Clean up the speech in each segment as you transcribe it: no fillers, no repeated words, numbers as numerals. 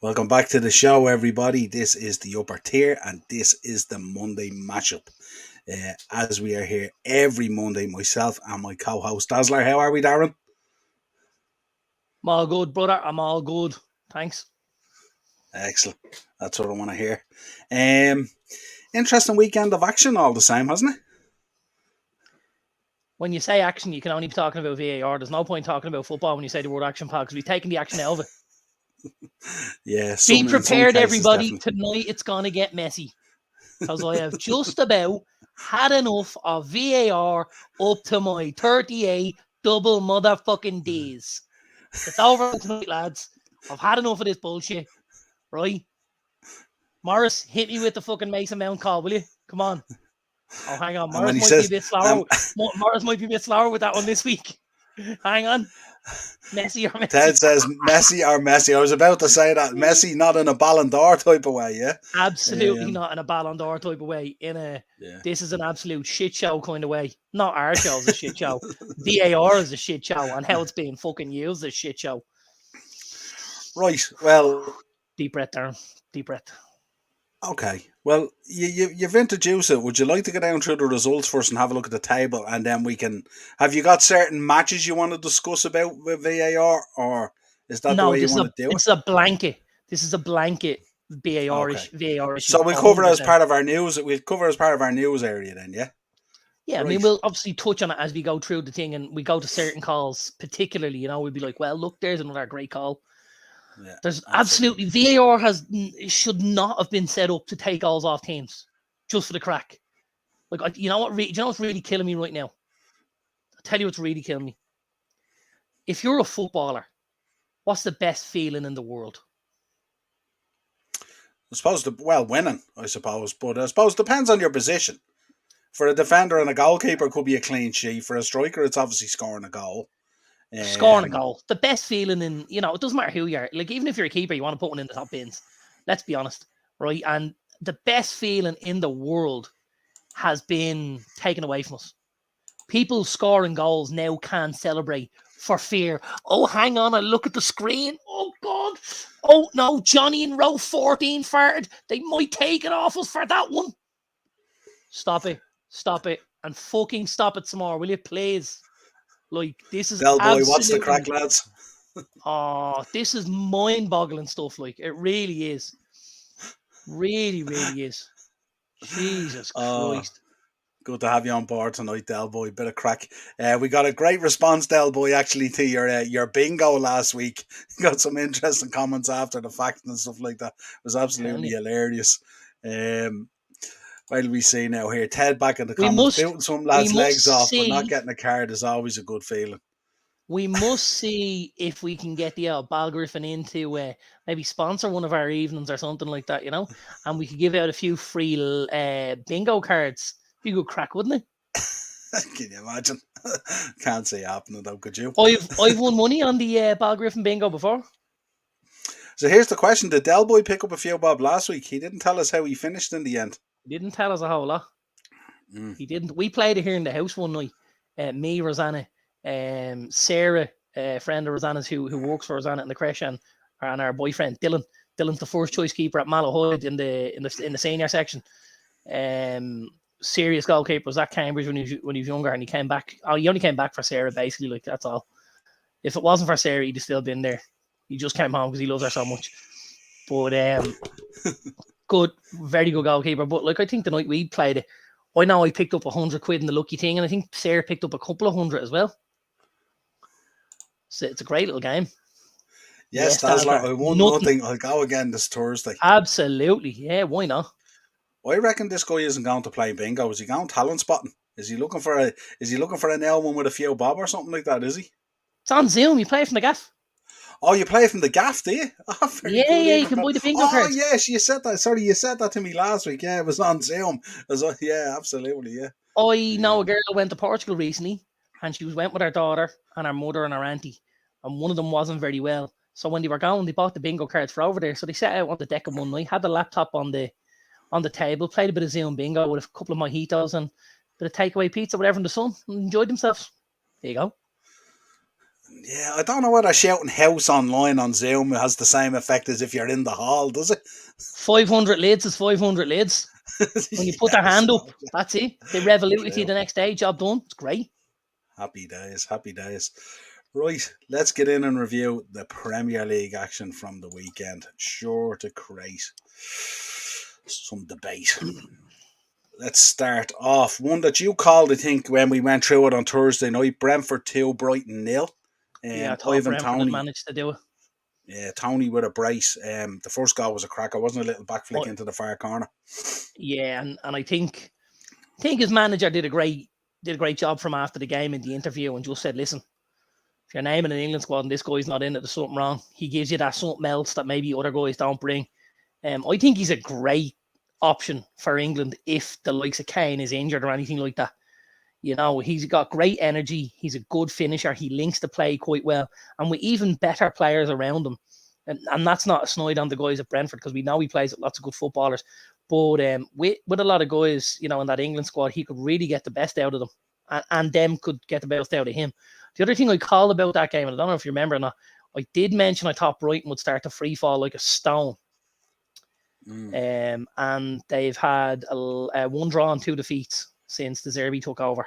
Welcome back to the show, everybody. This is the upper tier, and this is the Monday matchup. As we are here every Monday, myself and my co-host Dazzler. How are we, Darren? I'm all good, brother. I'm all good. Thanks. Excellent. That's what I want to hear. Interesting weekend of action, all the same, hasn't it? When you say action, you can only be talking about VAR. There's no point talking about football when you say the word action, pal, because we've taken the action out of it. Yeah. Be prepared, everybody. Definitely. Tonight it's going to get messy. Because I have just about had enough of VAR up to my 38 double motherfucking Ds. It's over tonight, lads. I've had enough of this bullshit. Right? Morris, hit me with the fucking Mason Mount call, will you? Come on. Oh, hang on. Morris might be a bit slower. Morris might be a bit slower with that one this week. Hang on. Messi or Messi? Ted says Messi or Messi. I was about to say that. Messi not in a Ballon d'Or type of way, yeah? Absolutely not in a Ballon d'Or type of way. This is an absolute shit show kind of way. Not our show's a shit show. VAR is a shit show, and how it's being fucking used is a shit show. Right. Well, deep breath, Darren. Deep breath. Okay. Well, you've introduced it. Would you like to go down through the results first and have a look at the table, and then we can... Have you got certain matches you want to discuss about with VAR, or is that the way you want to do it? It's a blanket. This is a blanket VAR issue. So we'll cover it as part of our news. We'll cover as part of our news area then, yeah? Yeah, right. I mean, we'll obviously touch on it as we go through the thing, and we go to certain calls particularly, we'll be like, well, look, there's another great call. Yeah, there's absolutely VAR should not have been set up to take goals off teams just for the crack. Like, you know what's really killing me right now? I'll tell you what's really killing me. If you're a footballer, what's the best feeling in the world? I suppose winning, I suppose, but I suppose it depends on your position. For a defender and a goalkeeper, it could be a clean sheet. For a striker, it's obviously scoring a goal. Scoring a goal. The best feeling in, it doesn't matter who you are. Like, even if you're a keeper, you want to put one in the top bins. Let's be honest, right? And the best feeling in the world has been taken away from us. People scoring goals now can't celebrate for fear. Oh, hang on, I look at the screen. Oh, God. Oh, no, Johnny in row 14 farted. They might take it off us for that one. Stop it. And fucking stop it some more, will you, please? Like, this is Del boy, what's the crack, lads? This is mind-boggling stuff. Like, it really is. Really, really is. Jesus Christ. Good to have you on board tonight, Del boy. Bit of crack. We got a great response, Del boy, actually, to your bingo last week. Got some interesting comments after the fact and stuff like that. It was absolutely hilarious. While we see now here, Ted back in the comments, booting some lads' legs off, but not getting a card is always a good feeling. We must see if we can get the Bal Griffin into maybe sponsor one of our evenings or something like that, and we could give out a few free bingo cards. Be a good crack, wouldn't it? Can you imagine? Can't see it happening though, could you? I've won money on the Bal Griffin bingo before. So here's the question: did Del boy pick up a few bob last week? He didn't tell us how he finished in the end. He didn't tell us a whole lot. He didn't. We played it here in the house one night. Me, Rosanna, Sarah, friend of Rosanna's who works for Rosanna in the creche, and our boyfriend Dylan. Dylan's the first choice keeper at Malahide in the senior section. Serious goalkeeper, was at Cambridge when he was younger, and he came back. He only came back for Sarah, basically. Like, that's all. If it wasn't for Sarah, he'd have still been there. He just came home because he loves her so much. But good, very good goalkeeper. But like, I think the night we played it, I know I picked up 100 quid in the lucky thing, and I think Sarah picked up a couple of hundred as well. So it's a great little game. Yes, that's like I won nothing. I'll go again this Thursday. Absolutely, yeah. Why not? I reckon this guy isn't going to play bingo. Is he going talent spotting? Is he looking for an album with a few bob or something like that? Is he? It's on Zoom. You play from the gaff. Oh, you play from the gaff, do you? Oh, yeah, you can buy the bingo cards. Oh, yes, you said that. Sorry, you said that to me last week. Yeah, it was on Zoom. Yeah, absolutely, yeah. I know a girl who went to Portugal recently, and she went with her daughter and her mother and her auntie, and one of them wasn't very well. So when they were going, they bought the bingo cards for over there. So they sat out on the deck one night, had the laptop on the table, played a bit of Zoom bingo with a couple of mojitos and a bit of takeaway pizza, whatever, in the sun, and enjoyed themselves. There you go. Yeah, I don't know whether shouting house online on Zoom has the same effect as if you're in the hall, does it? 500 lids is 500 lids. When you put Yeah, their I hand up, suppose. that's it. They revolute it to you True. the next day. Job done. It's great. Happy days, happy days. Right, let's get in and review the Premier League action from the weekend. Sure to create some debate. Let's start off. One that you called, I think, when we went through it on Thursday night. Brentford 2, Brighton nil. Yeah, I thought Ivan Brentford had Toney. managed to do it. Yeah, Tony with a brace. The first goal was a cracker, wasn't a little back flick Oh, into the far corner. yeah, and I think his manager did a great job from after the game in the interview and just said, listen, if you're naming an England squad and this guy's not in it, there's something wrong. He gives you that something else that maybe other guys don't bring. I think he's a great option for England if the likes of Kane is injured or anything like that. You know, he's got great energy. He's a good finisher. He links the play quite well. And with even better players around him, and that's not a snide on the guys at Brentford because we know he plays with lots of good footballers. But with a lot of guys, you know, in that England squad, he could really get the best out of them. And them could get the best out of him. The other thing I called about that game, and I don't know if you remember or not, I did mention I thought Brighton would start to free fall like a stone. And they've had one draw and 2 defeats since the Zerbi took over.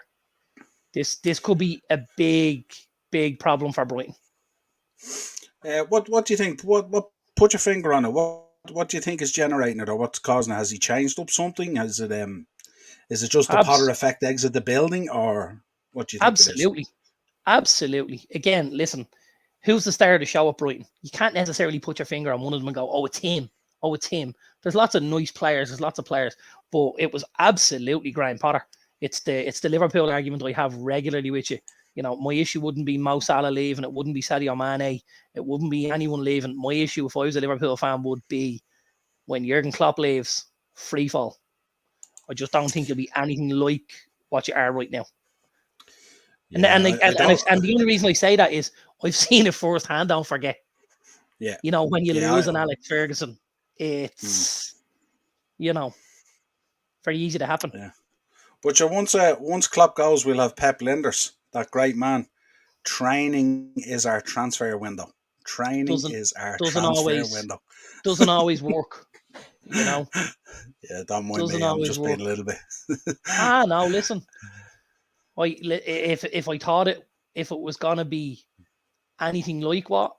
This could be a big problem for Brighton. What do you think? What put your finger on it? What do you think is generating it, or what's causing it? Has he changed up something? Is it just the Potter effect exit the building, or what do you think it is? Absolutely. Again, listen, who's the star of the show at Brighton? You can't necessarily put your finger on one of them and go, oh, it's him. Oh, it's him. There's lots of nice players. There's lots of players. But it was absolutely Graham Potter. It's the Liverpool argument I have regularly with you. You know, my issue wouldn't be Mo Salah leaving. It wouldn't be Sadio Mane. It wouldn't be anyone leaving. My issue, if I was a Liverpool fan, would be when Jurgen Klopp leaves, free fall. I just don't think you'll be anything like what you are right now. Yeah, and the only reason I say that is I've seen it firsthand. Don't forget. Yeah. You know, when you lose an Alex Ferguson, it's very easy to happen. Yeah. But once Klopp goes, we'll have Pep Linders, that great man. Training is our transfer window. Window. Doesn't always work, you know. Yeah, don't mind doesn't me. I'm always just work. being a little bit. No, listen. If I thought if it was gonna be anything like what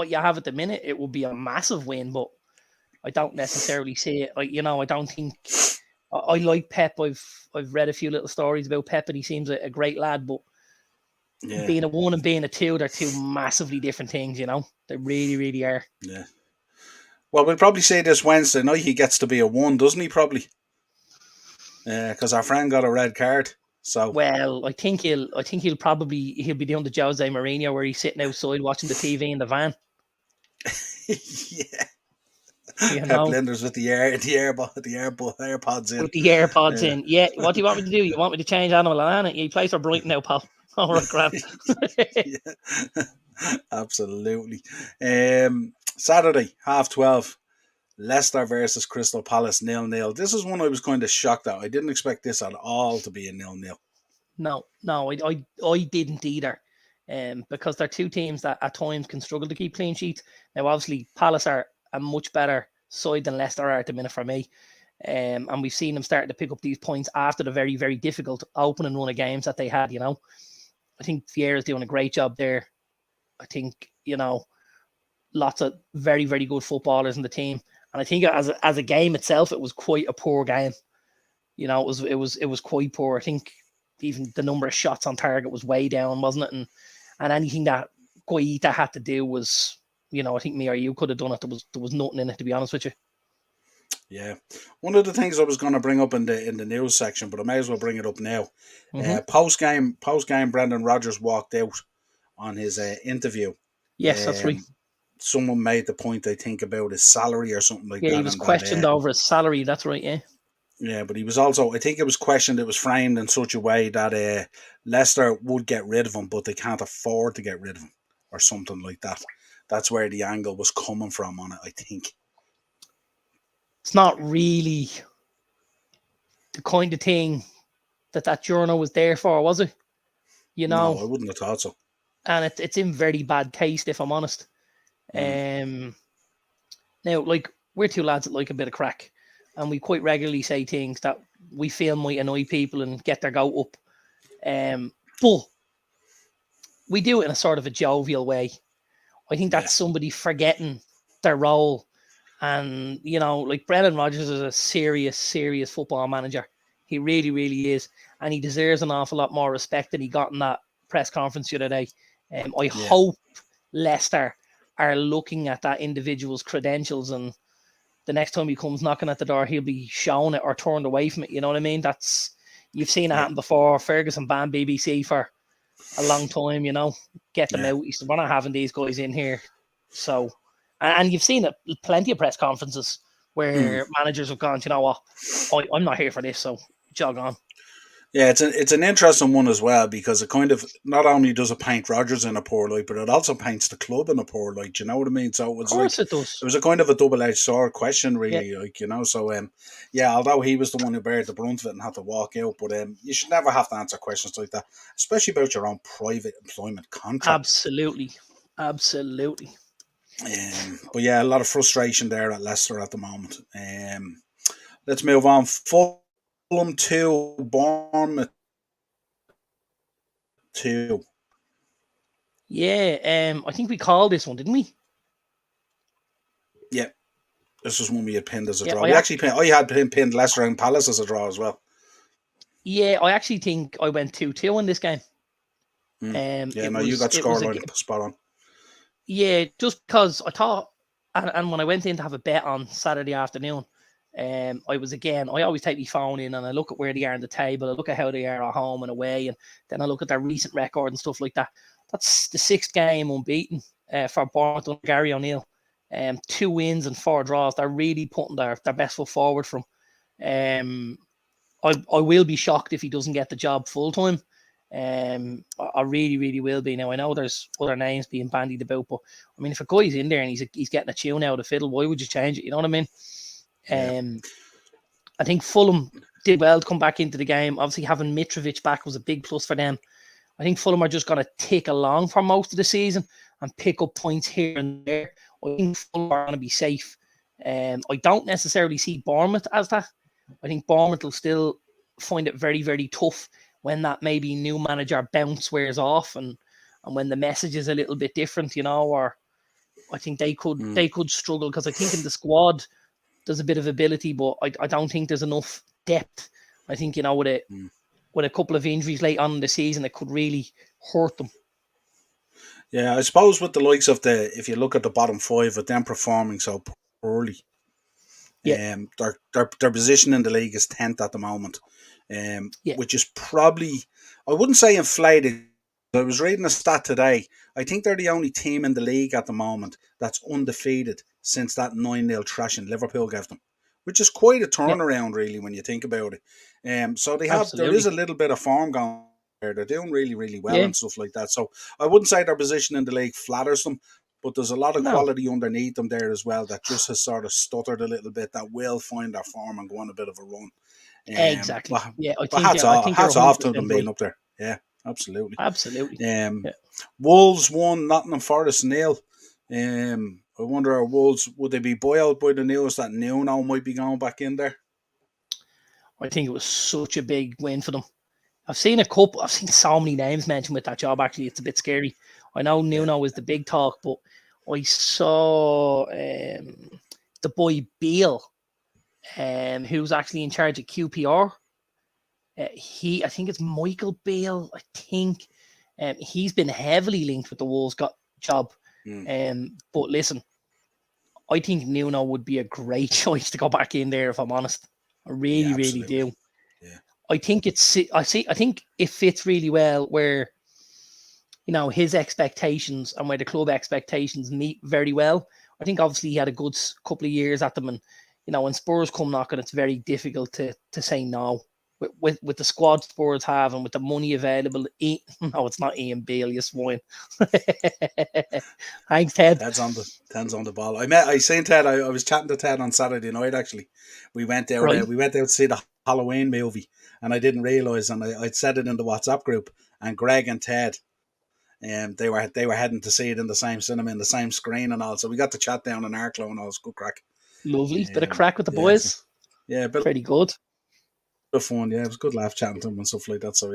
you have at the minute, it would be a massive win. But I don't necessarily see it. I don't think. I like Pep. I've read a few little stories about Pep, and he seems a great lad. But being a 1 and being a 2, they're 2 massively different things. You know, they really, really are. Yeah. Well, we'll probably say this Wednesday night he gets to be a 1, doesn't he? Probably. Because our friend got a red card. So. Well, I think he'll be doing the Jose Mourinho where he's sitting outside watching the TV in the van. Yeah. Pep Linders with the AirPods in. With the AirPods in. Yeah. What do you want me to do? You want me to change Animal Lallana? He plays for Brighton now, pal. All right, Grant. Yeah. Absolutely. Saturday, 12:30. Leicester versus Crystal Palace 0-0. This is one I was kind of shocked at. I didn't expect this at all to be a 0-0. No, I didn't either. Because they're 2 teams that at times can struggle to keep clean sheets. Now, obviously, Palace are a much better side than Leicester are at the minute for me. And we've seen them starting to pick up these points after the very, very difficult opening run of games that they had, you know. I think Vieira's doing a great job there. I think, lots of very, very good footballers in the team. And I think as a game itself, it was quite a poor game. You know, it was quite poor. I think even the number of shots on target was way down, wasn't it? And anything that Guaita had to do was, I think me or you could have done it. There was nothing in it, to be honest with you. Yeah, one of the things I was going to bring up in the news section, but I may as well bring it up now. Post game, Brendan Rodgers walked out on his interview. Yes, that's right. Someone made the point, I think, about his salary or something like that. Yeah, he was questioned over his salary. That's right. Yeah. Yeah, but he was also, I think it was questioned, it was framed in such a way that Leicester would get rid of him, but they can't afford to get rid of him or something like that. That's where the angle was coming from on it, I think. It's not really the kind of thing that journal was there for, was it? No, I wouldn't have thought so. and it's in very bad taste, if I'm honest. Now, like, we're two lads that like a bit of crack, and we quite regularly say things that we feel might annoy people and get their goat up. But we do it in a sort of a jovial way. I think that's somebody forgetting their role. And, you know, like, Brendan Rodgers is a serious football manager. He really, really is. And he deserves an awful lot more respect than he got in that press conference the other day. I hope Leicester are looking at that individual's credentials, and the next time he comes knocking at the door, he'll be shown it or turned away from it. You know what I mean? You've seen it happen before. Ferguson banned BBC for a long time, you know, get them out. He said, we're not having these guys in here. So, and you've seen it, plenty of press conferences where managers have gone, you know what, I'm not here for this, so jog on. Yeah, it's an interesting one as well, because it kind of, not only does it paint Rodgers in a poor light, but it also paints the club in a poor light. You know what I mean? So it's, Of course, like, it does. it was a kind of a double-edged sword question, really. Like, you know, so although he was the one who bared the brunt of it and had to walk out, but you should never have to answer questions like that, especially about your own private employment contract. Absolutely. But yeah, a lot of frustration there at Leicester at the moment. Let's move on. Fulham 2, Bournemouth 2. Yeah, I think we called this one, didn't we? Yeah, this was one we had pinned as a draw. I had pinned Leicester and Palace as a draw as well. Yeah, I actually think I went 2-2 in this game. You got scoreline spot on. Yeah, just because I thought, and when I went in to have a bet on Saturday afternoon, I always take my phone in and I look at where they are in the table. I look at how they are at home and away, and then I look at their recent record and stuff like that. That's the 6th game unbeaten for Bournemouth under Gary O'Neill. 2 wins and 4 draws. They're really putting their best foot forward from. I will be shocked if he doesn't get the job full time. I really, really will be. Now, I know there's other names being bandied about, but I mean, if a guy's in there and he's getting a tune out of the fiddle, why would you change it? You know what I mean? I think Fulham did well to come back into the game. Obviously, having Mitrovic back was a big plus for them. I think Fulham are just going to tick along for most of the season and pick up points here and there. I think Fulham are going to be safe. I don't necessarily see Bournemouth as that. I think Bournemouth will still find it very, very tough when that maybe new manager bounce wears off, and when the message is a little bit different, you know, or I think they could struggle, because I think in the squad there's a bit of ability, but I don't think there's enough depth. I think, you know, with a couple of injuries late on in the season, it could really hurt them. Yeah, I suppose with the likes of if you look at the bottom 5, with them performing so poorly, their position in the league is 10th at the moment, which is probably, I wouldn't say inflated. I was reading a stat today. I think they're the only team in the league at the moment that's undefeated since that 9-0 thrashing Liverpool gave them, which is quite a turnaround, really, when you think about it. So there is a little bit of form going there. They're doing really, really well and stuff like that. So I wouldn't say their position in the league flatters them, but there's a lot of quality underneath them there as well that just has sort of stuttered a little bit, that will find their form and go on a bit of a run. Exactly. Hats off to them being up there. Yeah, absolutely. Wolves 1, Nottingham Forest 0. I wonder, are Wolves, would they be buoyed by the news that Nuno might be going back in there? I think it was such a big win for them. I've seen so many names mentioned with that job, actually. It's a bit scary. I know Nuno is the big talk, but I saw the boy Beale, who's actually in charge of QPR. I think it's Michael Beale, I think. He's been heavily linked with the Wolves job. But listen, I think Nuno would be a great choice to go back in there, if I'm honest. I really, really do. Yeah. I think it fits really well where, you know, his expectations and where the club expectations meet very well. I think obviously he had a good couple of years at them, and, you know, when Spurs come knocking, it's very difficult to say no. With the squad Spurs have and with the money available, no, it's not Ian Beale, you swine. Thanks, Ted. Ted's on the ball. I seen Ted. I was chatting to Ted on Saturday night. Actually, we went out. Right. We went out to see the Halloween movie, and I didn't realise, and I'd said it in the WhatsApp group. And Greg and Ted They were heading to see it in the same cinema, in the same screen and all. So we got to chat down in Arklow and all. It was good crack. Lovely. Bit of crack with the boys. Yeah, but pretty good. Of fun, yeah. It was good laugh chatting to them and stuff like that. So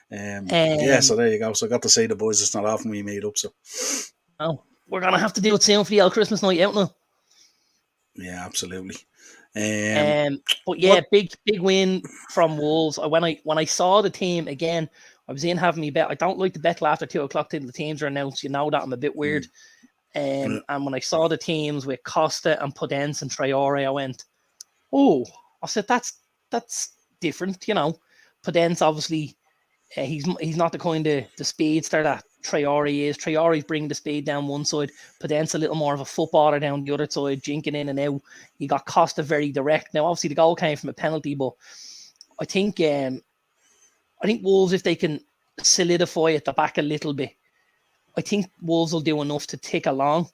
yeah, so there you go. So I got to see the boys. It's not often we meet up. So we're gonna have to do it soon for the old Christmas night out now. Yeah, absolutely. But yeah, big win from Wolves. When I saw the team again, I was in having me bet. I don't like to bet till after 2:00 till the teams are announced. You know that I'm a bit weird. And when I saw the teams with Costa and Podence and Traore, I went, oh, I said that's different. You know, Podence obviously he's not the kind of the speedster that Traore is. Traore's bringing the speed down one side, Podence a little more of a footballer down the other side, jinking in and out. You got Costa very direct. Now, obviously, the goal came from a penalty, but I think Wolves, if they can solidify at the back a little bit, I think Wolves will do enough to tick along.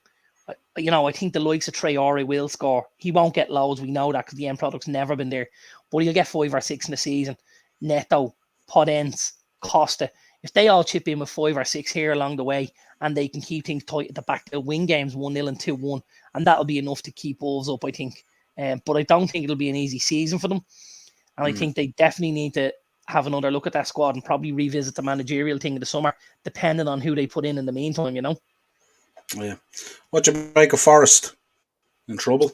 You know, I think the likes of Traore will score. He won't get loads. We know that because the end product's never been there. But he'll get 5 or 6 in the season. Neto, Podence, Costa. If they all chip in with 5 or 6 here along the way and they can keep things tight at the back, they'll win games 1-0 and 2-1. And that'll be enough to keep Wolves up, I think. But I don't think it'll be an easy season for them. And I think they definitely need to have another look at that squad and probably revisit the managerial thing in the summer, depending on who they put in the meantime, you know? Yeah. What you make of Forest? In trouble?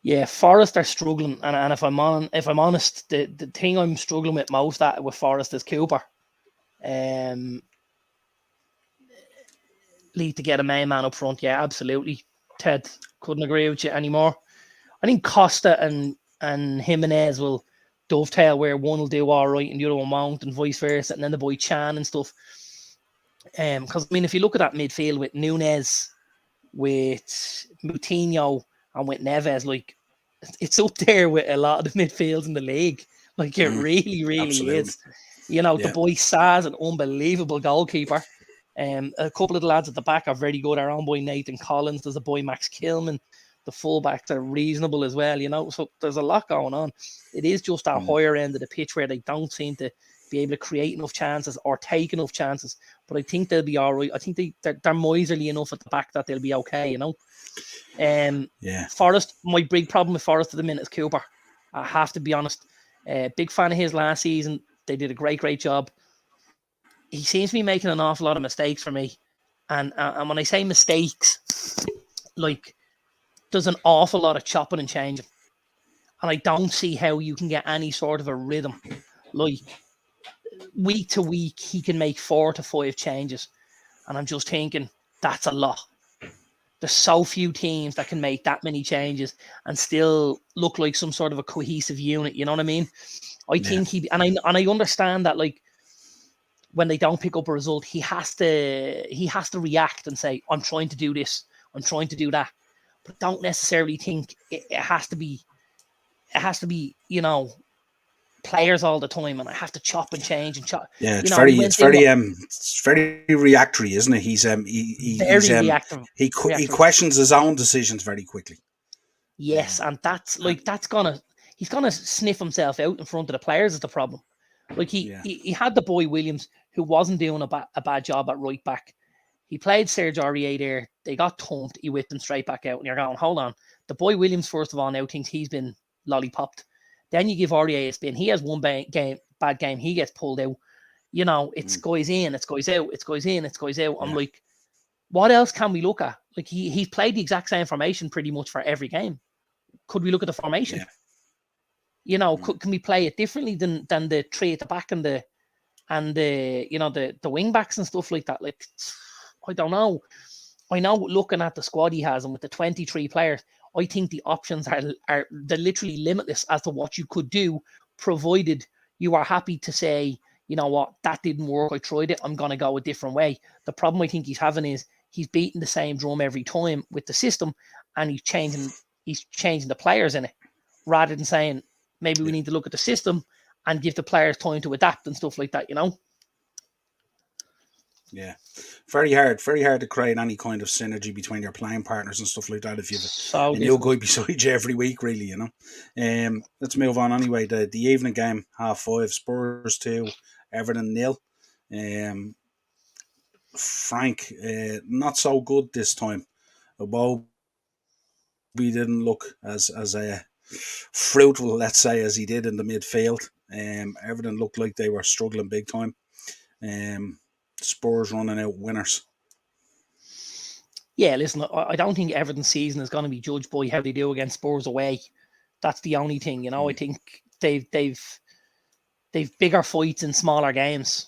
Yeah, Forest are struggling, and if I'm honest, the thing I'm struggling with most with Forest is Cooper. Need to get a main man up front. Yeah, absolutely. Ted, couldn't agree with you anymore. I think Costa and Jimenez will dovetail where one will do all right and the other one won't, and vice versa, and then the boy Chan and stuff. Because I mean, if you look at that midfield with Núñez, with Moutinho, and with Neves, like it's up there with a lot of the midfields in the league. Like it really, really is. You know, the boy Saz, an unbelievable goalkeeper. A couple of the lads at the back are very good. Our own boy Nathan Collins, there's a boy Max Kilman. The fullbacks are reasonable as well, you know. So there's a lot going on. It is just that higher end of the pitch where they don't seem to be able to create enough chances or take enough chances. But I think they'll be all right. I think they're miserly enough at the back that they'll be okay, you know. Forest, my big problem with Forest at the minute is Cooper. I have to be honest. Big fan of his last season. They did a great job. He seems to be making an awful lot of mistakes for me. And when I say mistakes, like there's an awful lot of chopping and changing. And I don't see how you can get any sort of a rhythm. Like week to week, he can make 4 to 5 changes. And I'm just thinking, that's a lot. There's so few teams that can make that many changes and still look like some sort of a cohesive unit. You know what I mean? I think I understand that, like, when they don't pick up a result, he has to react and say, I'm trying to do this, I'm trying to do that. But I don't necessarily think it has to be, you know, players all the time, and I have to chop and change and chop. Yeah, it's very reactory, isn't it? He's reactive. He questions his own decisions very quickly. Yes, and he's gonna sniff himself out in front of the players is the problem. Like he had the boy Williams who wasn't doing a bad job at right back. He played Serge Aurier there. They got thumped. He whipped him straight back out. And you're going, hold on. The boy Williams, first of all, now thinks he's been lollipopped. Then you give Aurier a spin. He has one bad game. He gets pulled out. You know, it's guys in, it's guys out, it's guys in, it's guys out. I'm like, what else can we look at? Like he's played the exact same formation pretty much for every game. Could we look at the formation? Yeah. You know, can we play it differently than the 3 at the back and the you know the wing backs and stuff like that? Like, I don't know. I know looking at the squad he has and with the 23 players, I think the options are they're literally limitless as to what you could do, provided you are happy to say, you know what, that didn't work. I tried it. I'm going to go a different way. The problem I think he's having is he's beating the same drum every time with the system, and he's changing the players in it rather than saying maybe we need to look at the system and give the players time to adapt and stuff like that, you know? Yeah, very hard to create any kind of synergy between your playing partners and stuff like that if you've a new guy beside you every week, really, you know. Let's move on anyway. The evening game, 5:30, Spurs 2, Everton 0. Frank, not so good this time. Although we didn't look as fruitful, let's say, as he did in the midfield. Everything looked like they were struggling big time. Spurs running out winners. Yeah, listen, I don't think Everton's season is going to be judged by how they do against Spurs away. That's the only thing, you know. I think they've bigger fights in smaller games,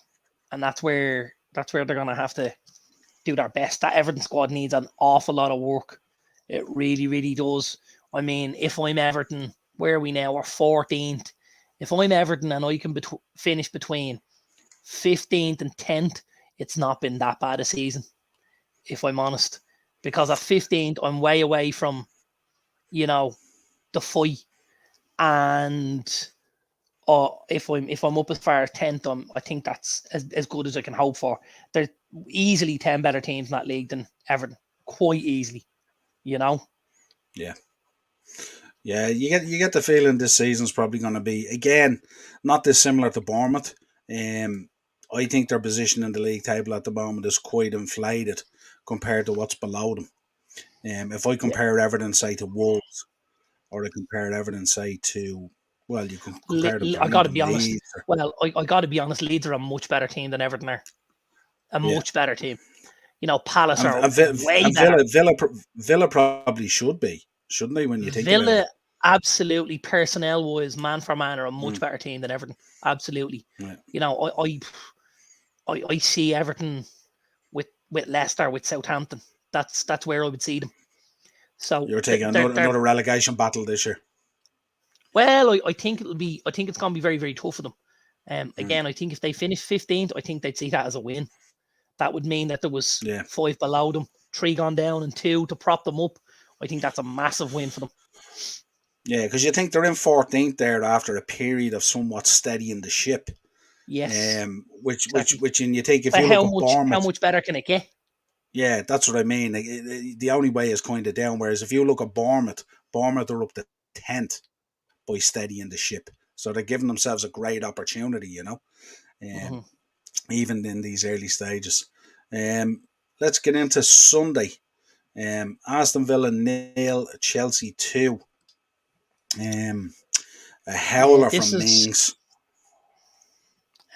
and that's where they're going to have to do their best. That Everton squad needs an awful lot of work. It really, really does. I mean, if I'm Everton, where are we now? We're 14th. If I'm Everton and I can finish between 15th and 10th, it's not been that bad a season, if I'm honest. Because at 15th, I'm way away from, the fight. And if I'm up as far as 10th, I think that's as good as I can hope for. There's easily 10 better teams in that league than Everton. Quite easily, Yeah. Yeah, you get the feeling this season's probably going to be, again, not dissimilar to Bournemouth. I think their position in the league table at the moment is quite inflated compared to what's below them. If I compare Everton, say, to Wolves, or I compare Everton, say, to, well, you can compare them to I got to even be honest. Leeds. Well, I got to be honest. Leeds are a much better team than Everton are. Much better team. Palace are way better. Villa probably should be, shouldn't they? When you think about it. Absolutely, personnel wise, man for man, are a much better team than Everton. Absolutely. Yeah. I see Everton with Leicester, with Southampton. That's where I would see them. So you're taking another relegation battle this year. Well, I think it'll be. I think it's going to be very, very tough for them. Again, I think if they finish 15th, I think they'd see that as a win. That would mean that there was 5 below them, 3 gone down, and 2 to prop them up. I think that's a massive win for them. Yeah, because you think they're in 14th there after a period of somewhat steadying the ship. Yes. Which and you take, if but you look at Bournemouth, how much better can it get? Yeah, that's what I mean. The only way is kind of down. Whereas if you look at Bournemouth are up to 10th by steadying the ship. So they're giving themselves a great opportunity, even in these early stages. Let's get into Sunday. Aston Villa 0, Chelsea 2. A howler from Mings.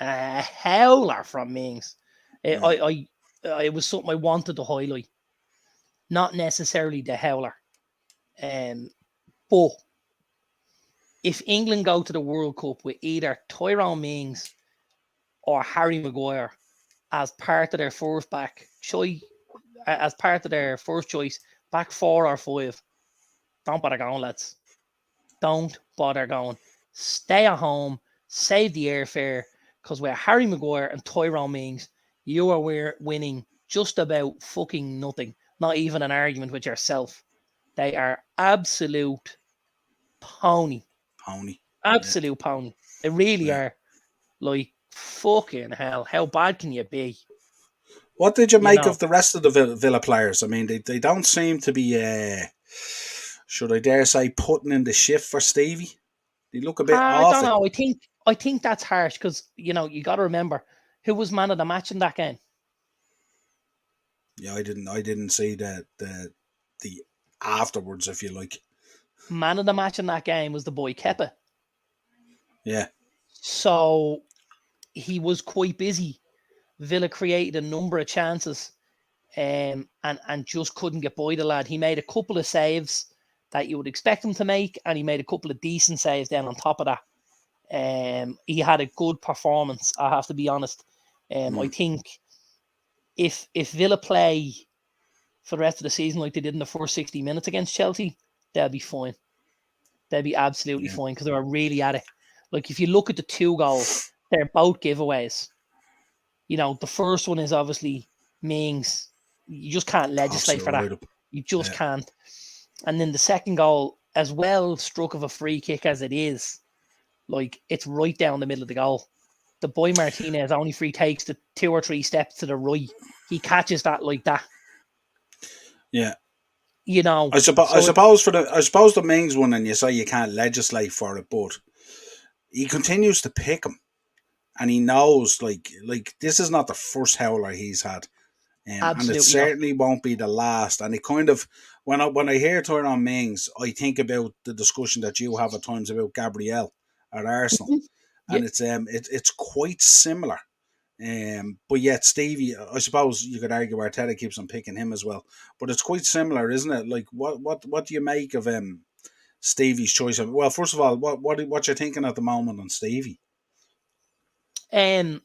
A howler from Mings. It was something I wanted to highlight. Not necessarily the howler. But if England go to the World Cup with either Tyrone Mings or Harry Maguire as part of their first choice, back 4 or 5, don't bother going, lads. Don't bother going. Stay at home, save the airfare, because with Harry Maguire and Tyrone Mings, you are winning just about fucking nothing. Not even an argument with yourself. They are absolute pony. Absolute pony. They really are. Like, fucking hell. How bad can you be? What did you make of the rest of the Villa players? I mean, they don't seem to be, should I dare say, putting in the shift for Stevie. They look a bit off. I don't know. I think that's harsh because, you got to remember, who was man of the match in that game? Yeah, I didn't see the afterwards, if you like. Man of the match in that game was the boy Kepa. Yeah. So he was quite busy. Villa created a number of chances, and just couldn't get by the lad. He made a couple of saves that you would expect him to make, and he made a couple of decent saves then on top of that. He had a good performance, I have to be honest. I think if Villa play for the rest of the season like they did in the first 60 minutes against Chelsea, they'll be fine. They'll be absolutely fine because they were really at it. Like, if you look at the 2 goals, they're both giveaways. The first one is obviously Mings. You just can't legislate for that. You just can't. And then the second goal, as well struck of a free kick as it is, like, it's right down the middle of the goal. The boy Martinez only free takes the 2 or 3 steps to the right. He catches that like that. Yeah. I suppose the Mings one, and you say you can't legislate for it, but he continues to pick him. And he knows, like this is not the first howler he's had. And it Absolutely not. certainly won't be the last. And it kind of, when I hear Tyrone Mings, I think about the discussion that you have at times about Gabriel at Arsenal, Mhm. Yeah. and it's quite similar. But yet Stevie, I suppose you could argue Arteta keeps on picking him as well. But it's quite similar, isn't it? Like what do you make of Stevie's choice of? Well, first of all, what you're thinking at the moment on Stevie? Um,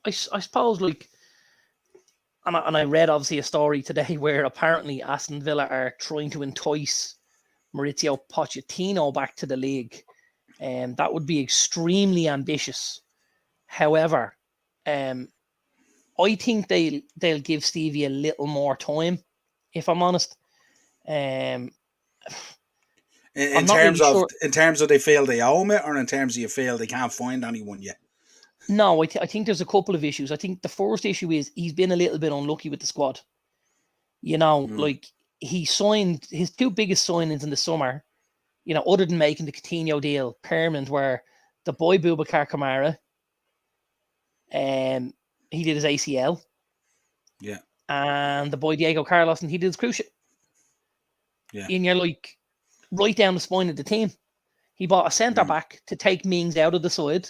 I suppose, like, and I read obviously a story today where apparently Aston Villa are trying to entice Maurizio Pochettino back to the league. That would be extremely ambitious. However, um, I think they'll give Stevie a little more time, if I'm honest. Um, I'm not really sure. In terms of they feel they owe it, or in terms of you feel they can't find anyone yet. No, I think there's a couple of issues. I think the first issue is he's been a little bit unlucky with the squad. Mm, Like, he signed his two biggest signings in the summer, other than making the Coutinho deal permanent, were the boy Boubacar Kamara, he did his ACL, yeah, and the boy Diego Carlos, and he did his cruciate. yeah, And you're like, right down the spine of the team. He bought a centre mm, back to take Mings out of the side,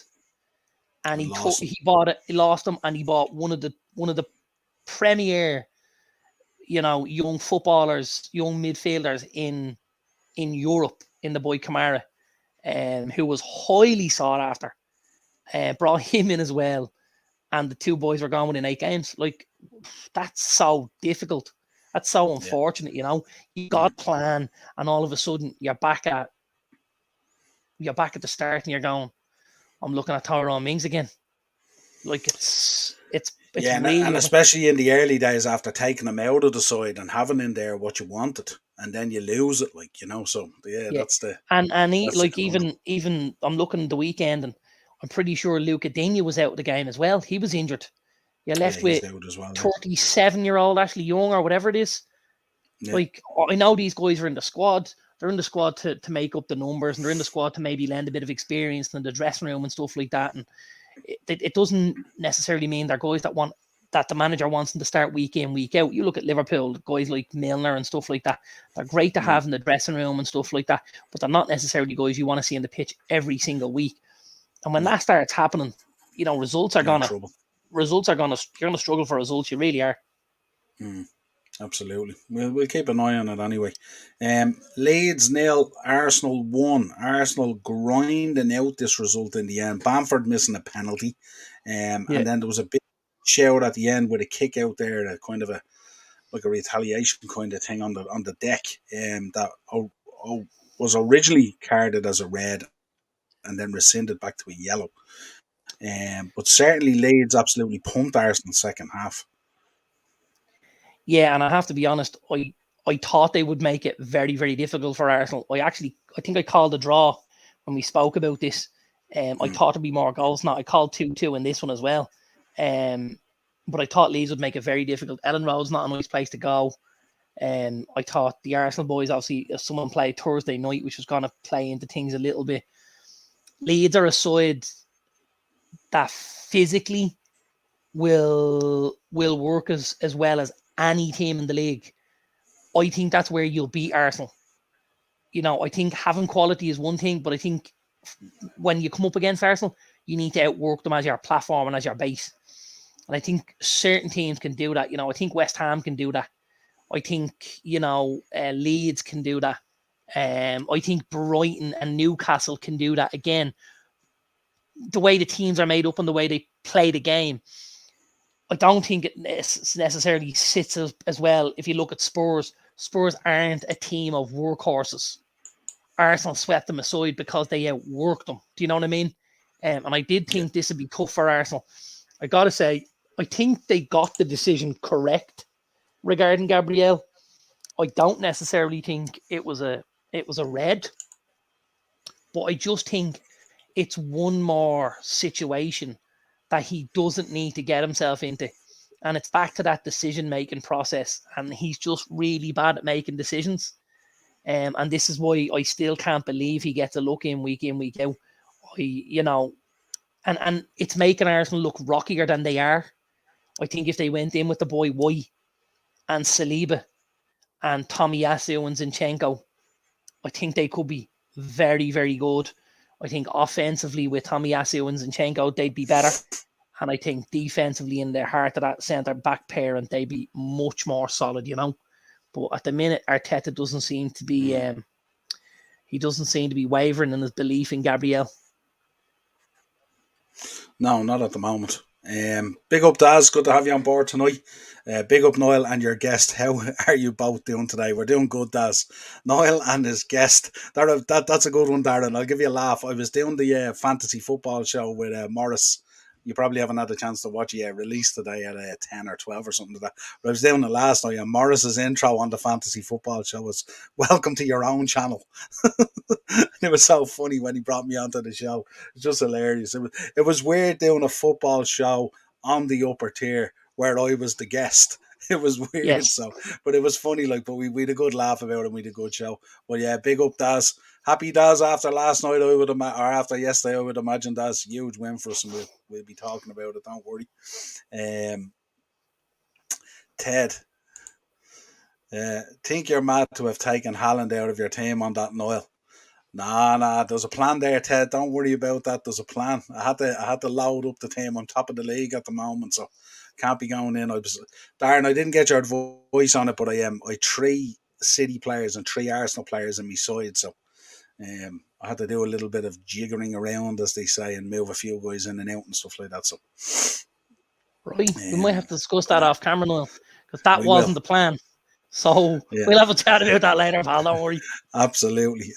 and and lost him. he bought it. He lost him, and he bought one of the premier, young footballers, young midfielders in Europe, in the boy Kamara, who was highly sought after. Brought him in as well, and the two boys were gone within 8 games. Like, that's so difficult. That's so Yeah, unfortunate. You got mm, a plan, and all of a sudden you're back at the start, and you're going, I'm looking at Tyrone Mings again. Like, it's yeah, really and especially in the early days after taking him out of the side and having in there what you wanted, and then you lose it, So yeah, yeah. that's the And he, that's the like, conundrum. even I'm looking at the weekend, and I'm pretty sure Luca Digne was out of the game as well. He was injured. You're Yeah, left he's with out as well. Yeah, 37-year-old Ashley Young, or whatever it is. yeah, Like, I know these guys are in the squad. They're in the squad to make up the numbers, and they're in the squad to maybe lend a bit of experience in the dressing room and stuff like that. And it doesn't necessarily mean they're guys that the manager wants them to start week in, week out. You look at Liverpool, guys like Milner and stuff like that. They're great to mm, have in the dressing room and stuff like that, but they're not necessarily guys you want to see in the pitch every single week. And when no, that starts happening, results are you're in gonna trouble. you're gonna struggle for results. You really are. Mm, absolutely. We'll keep an eye on it anyway. Leeds 0, Arsenal 1. Arsenal grinding out this result in the end. Bamford missing a penalty, Yeah. and then there was a big shout at the end with a kick out there, a kind of a like a retaliation kind of thing on the deck, that was originally carded as a red and then rescinded back to a yellow. But certainly Leeds absolutely pumped Arsenal second half. Yeah, and I have to be honest, I thought they would make it very, very difficult for Arsenal. I think I called a draw when we spoke about this. I Mm, thought there'd be more goals. Now I called 2-2 in this one as well. Um, but I thought Leeds would make it very difficult. Ellen Road's not a nice place to go. I thought the Arsenal boys, obviously, if someone played Thursday night, which was going to play into things a little bit. Leeds are a side that physically will work as well as any team in the league. I think that's where you'll beat Arsenal. I think having quality is one thing, but I think when you come up against Arsenal, you need to outwork them as your platform and as your base. And I think certain teams can do that. I think West Ham can do that. I think, Leeds can do that. I think Brighton and Newcastle can do that. Again, the way the teams are made up and the way they play the game, I don't think it necessarily sits as well. If you look at Spurs, Spurs aren't a team of workhorses. Arsenal swept them aside because they outworked them. Do you know what I mean? And I did yeah, think this would be tough for Arsenal. I got to say, I think they got the decision correct regarding Gabriel. I don't necessarily think it was a red, but I just think it's one more situation that he doesn't need to get himself into. And it's back to that decision making process. And he's just really bad at making decisions. And this is why I still can't believe he gets a look in, week out. And it's making Arsenal look rockier than they are. I think if they went in with the boy White, and Saliba and Tomiyasu and Zinchenko, I think they could be very, very good. I think offensively with Tomiyasu and Zinchenko, they'd be better. And I think defensively in their heart of that centre-back pair, and they'd be much more solid, But at the minute, Arteta doesn't seem to be... he doesn't seem to be wavering in his belief in Gabriel. No, not at the moment. Big up, Daz. Good to have you on board tonight. Big up, Niall, and your guest. How are you both doing today? We're doing good, Daz. Niall and his guest. That's a good one, Darren. I'll give you a laugh. I was doing the fantasy football show with Morris. You probably haven't had a chance to watch it yet. Released today at 10 or 12 or something like that. But I was doing it last night, and Morris's intro on the fantasy football show was "Welcome to your own channel." It was so funny when he brought me onto the show. It's just hilarious. It was weird doing a football show on the upper tier where I was the guest. It was weird, Yes. but it was funny. But we had a good laugh about it. And we had a good show. But yeah, big up, Daz. Happy Daz after last night. Or after yesterday, I would imagine Daz, huge win for us, and we'll be talking about it. Don't worry. Ted, think you're mad to have taken Haaland out of your team on that, Niall. Nah, there's a plan there, Ted. Don't worry about that. There's a plan. I had to load up the team on top of the league at the moment, so can't be going in. Darren, I didn't get your advice on it, but I 3 City players and 3 Arsenal players in my side, so I had to do a little bit of jiggering around, as they say, and move a few guys in and out and stuff like that. So, right, we might have to discuss that off camera now, because that wasn't the plan. So we'll have a chat about that later, pal. Don't worry. Absolutely.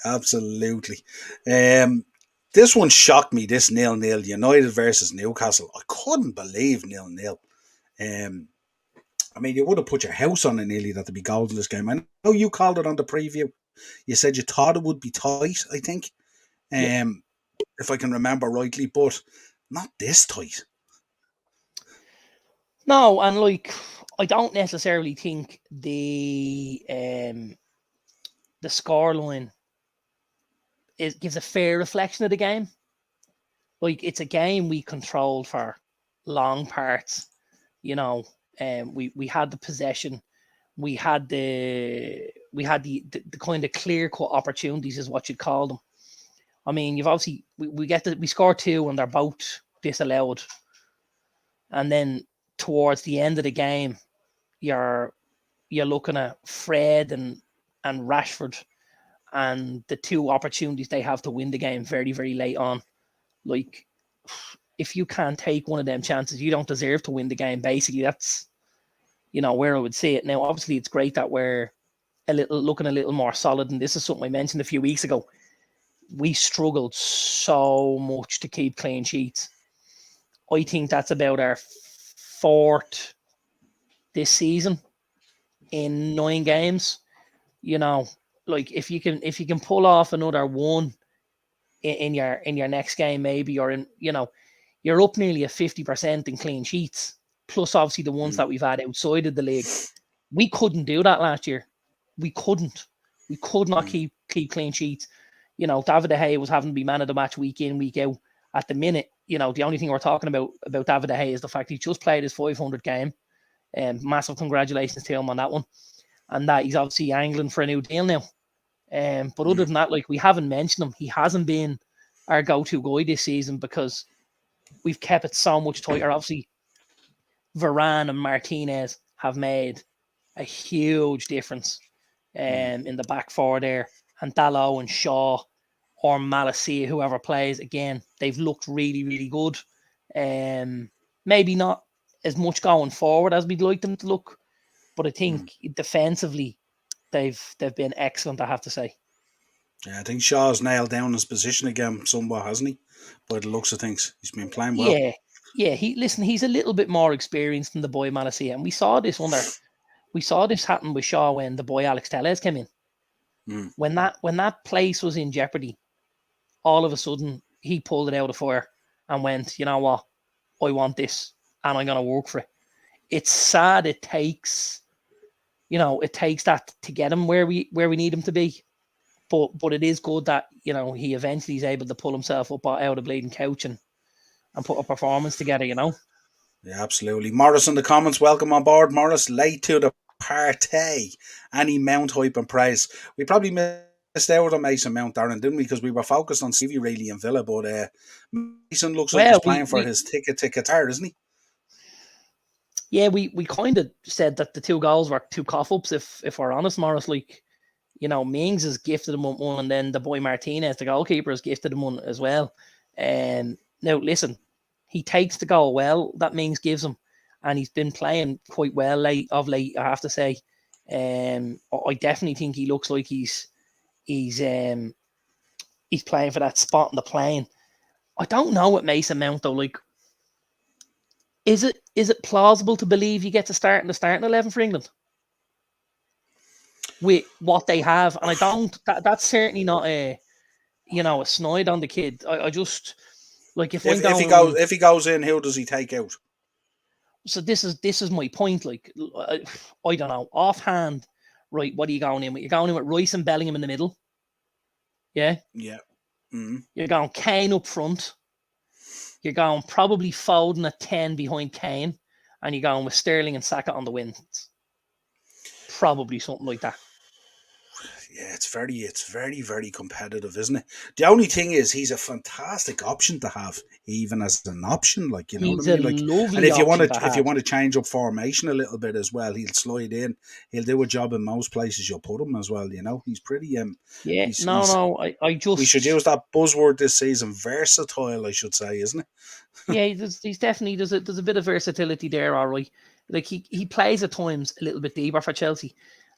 This one shocked me. This 0-0 United versus Newcastle. I couldn't believe 0-0. I mean, you would have put your house on it nearly that to be goals in this game. I know you called it on the preview. You said you thought it would be tight, I think, if I can remember rightly, but not this tight. No, and I don't necessarily think the scoreline gives a fair reflection of the game. It's a game we controlled for long parts. We had the possession, we had the kind of clear cut opportunities, is what you'd call them. I mean, you've obviously we scored 2 and they're both disallowed, and then towards the end of the game, you're looking at Fred and Rashford and the 2 opportunities they have to win the game very, very late on. If you can't take one of them chances, you don't deserve to win the game. Basically, that's where I would see it. Now, obviously, it's great that we're looking a little more solid, and this is something I mentioned a few weeks ago. We struggled so much to keep clean sheets. I think that's about our 4th this season in 9 games. If you can pull off another 1 in your next game, maybe, or you're up nearly at 50% in clean sheets, plus obviously the ones that we've had outside of the league. We couldn't do that last year. We could not keep clean sheets. David De Gea was having to be man of the match week in, week out. At the minute, the only thing we're talking about David De Gea is the fact he just played his 500 game. Massive congratulations to him on that one. And that he's obviously angling for a new deal now. But other than that, we haven't mentioned him. He hasn't been our go-to guy this season because we've kept it so much tighter. Obviously, Varane and Martinez have made a huge difference in the back 4 there. And Dalot and Shaw or Malacia, whoever plays, again, they've looked really, really good. Maybe not as much going forward as we'd like them to look, but I think defensively they've been excellent, I have to say. Yeah, I think Shaw's nailed down his position again somewhat, hasn't he? By the looks of things, he's been playing well. Yeah. He's a little bit more experienced than the boy Malacia, and we saw this happen with Shaw when the boy Alex Telles came in. When that place was in jeopardy, all of a sudden he pulled it out of fire and went, you know what, I want this and I'm gonna work for it. It's sad it takes that to get him where we need him to be. But it is good that, he eventually is able to pull himself up out of the bleeding couch and put a performance together, Yeah, absolutely. Morris in the comments, welcome on board, Morris. Late to the partay any Mount hype and praise. We probably missed out on Mason Mount, Darren, didn't we? Because we were focused on Stevie really in Villa, but Mason looks like he's Well, playing for his ticket hard, isn't he? Yeah, we kind of said that the 2 goals were 2 cough-ups, if we're honest, Morris. Like, Mings has gifted him one, and then the boy Martinez, the goalkeeper, has gifted him one as well. Now, listen, he takes the goal well that Mings gives him, and he's been playing quite well of late, I have to say. I definitely think he looks like he's playing for that spot in the plane. I don't know what Mason Mount, though. Like, is it plausible to believe he gets a start in the starting 11 for England with what they have? And I don't. That's certainly not a snide on the kid. I just like if he goes in, who does he take out? So this is my point. Like, I don't know offhand. Right, what are you going in with? You're going in with Rice and Bellingham in the middle. Yeah. Yeah. Mm-hmm. You're going Kane up front. You're going probably Foden at 10 behind Kane, and you're going with Sterling and Saka on the wings. Probably something like that. Yeah, it's very, very competitive, isn't it? The only thing is, he's a fantastic option to have, even as an option. Like, you know He's what I mean? a lovely and if you want option to change up formation a little bit as well, he'll slide in. He'll do a job in most places you'll put him as well. You know, he's pretty. I just we should use that buzzword this season, versatile. I should say, isn't it? Yeah, he's definitely there's a bit of versatility there. All right, like he plays at times a little bit deeper for Chelsea.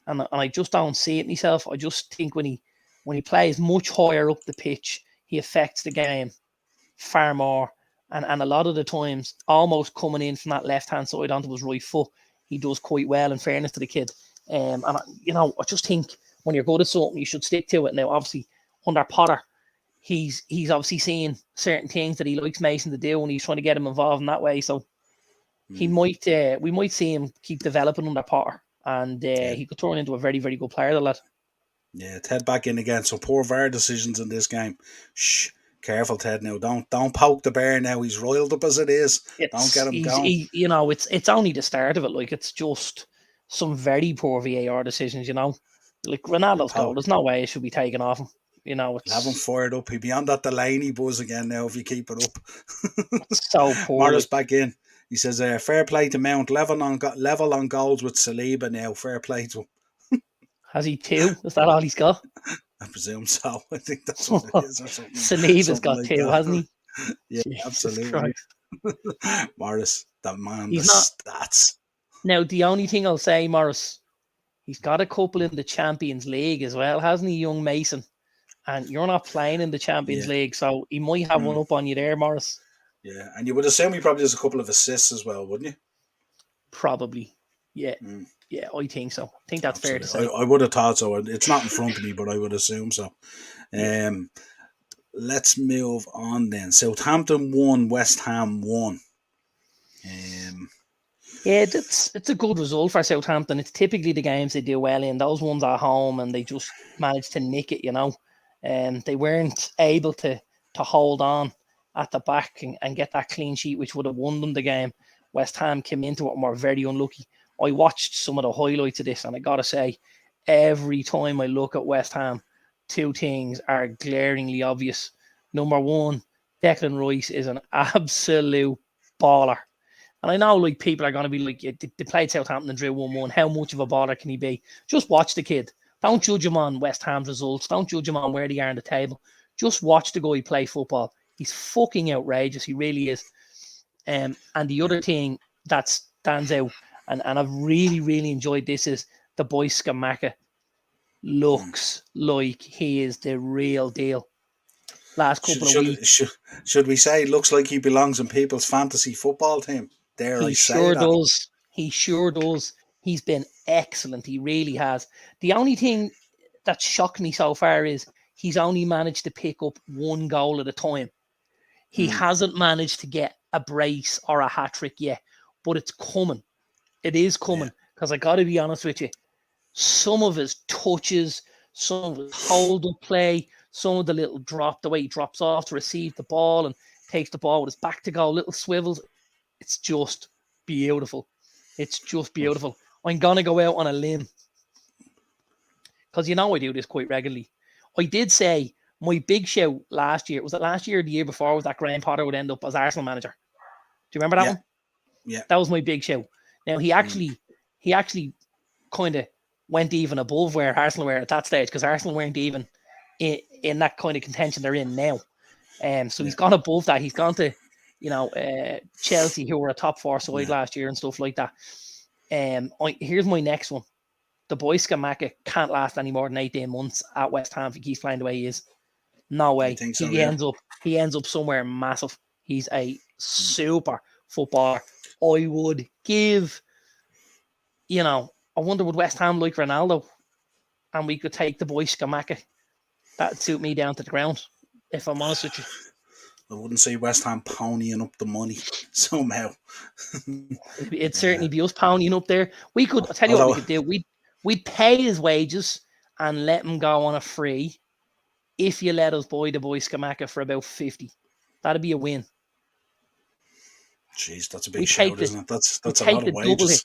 And I just don't see it myself. I just think when he plays much higher up the pitch, he affects the game far more. And a lot of the times, almost coming in from that left-hand side onto his right foot, he does quite well, in fairness to the kid. And I just think when you're good at something, you should stick to it. Now, obviously, under Potter, he's obviously seeing certain things that he likes Mason to do, and he's trying to get him involved in that way. So we might see him keep developing under Potter. And he could turn into a very, very good player, the lad. Yeah, Ted back in again. So poor VAR decisions in this game. Shh, careful, Ted. Now, don't poke the bear. Now he's roiled up as it is. Don't get him going. It's only the start of it. Like, it's just some very poor VAR decisions. Like Ronaldo's goal. There's no way it should be taken off him. Have him fired up. He'll be on that Delaney buzz again now if you keep it up. It's so poor. Morris back in. He says, fair play to Mount, level on goals with Saliba now. Fair play to him. Has he 2? Is that all he's got? I presume so. I think that's what it is. Or something. Saliba's got like 2, hasn't he? Yeah, Jesus absolutely. Morris, that man, he's stats. Now, the only thing I'll say, Morris, he's got a couple in the Champions League as well, hasn't he, young Mason? And you're not playing in the Champions League, so he might have one up on you there, Morris. Yeah, and you would assume he probably has a couple of assists as well, wouldn't you? Probably, yeah. Yeah, I think so. I think that's fair to say. I would have thought so. It's not in front of me, but I would assume so. Let's move on then. Southampton 1, West Ham 1. Yeah, it's a good result for Southampton. It's typically the games they do well in. Those ones at home, and they just managed to nick it, They weren't able to hold on at the back and get that clean sheet, which would have won them the game. West Ham came into it and were very unlucky. I watched some of the highlights of this, and I got to say, every time I look at West Ham, 2 things are glaringly obvious. Number 1, Declan Rice is an absolute baller. And I know like people are going to be like, they played Southampton and drew 1-1. How much of a baller can he be? Just watch the kid. Don't judge him on West Ham's results. Don't judge him on where they are on the table. Just watch the guy play football. He's fucking outrageous. He really is. And the other thing that stands out, and I've really, really enjoyed this, is the boy Scamacca looks like he is the real deal. Last couple of weeks. Should we say it looks like he belongs in people's fantasy football team? He sure does. He sure does. He's been excellent. He really has. The only thing that shocked me so far is he's only managed to pick up 1 goal at a time. He hasn't managed to get a brace or a hat-trick yet, but it's coming. It is coming, because I got to be honest with you. Some of his touches, some of his hold-up play, some of the little drop, the way he drops off to receive the ball and takes the ball with his back to go, little swivels. It's just beautiful. It's just beautiful. I'm going to go out on a limb because I do this quite regularly. I did say my big shout last year, was it last year or the year before, was that Graham Potter would end up as Arsenal manager. Do you remember that one? Yeah. That was my big shout. Now, he actually kind of went even above where Arsenal were at that stage, because Arsenal weren't even in that kind of contention they're in now. So he's gone above that. He's gone to, Chelsea, who were a top 4 side last year and stuff like that. Here's my next one. The boy Scamacca can't last any more than 18 months at West Ham if he keeps playing the way he is. No way. So, he ends up somewhere massive. He's a super footballer. I would give, I wonder would West Ham like Ronaldo, and we could take the boy Scamacca. That'd suit me down to the ground, if I'm honest with you. I wouldn't say West Ham ponying up the money somehow. It'd certainly be us ponying up there. We could, I'll tell you what we could do. We'd pay his wages and let him go on a free if you let us buy the boy Scamacca for about 50. That'd be a win. Jeez, that's a big shout, isn't it? That's a lot of wages.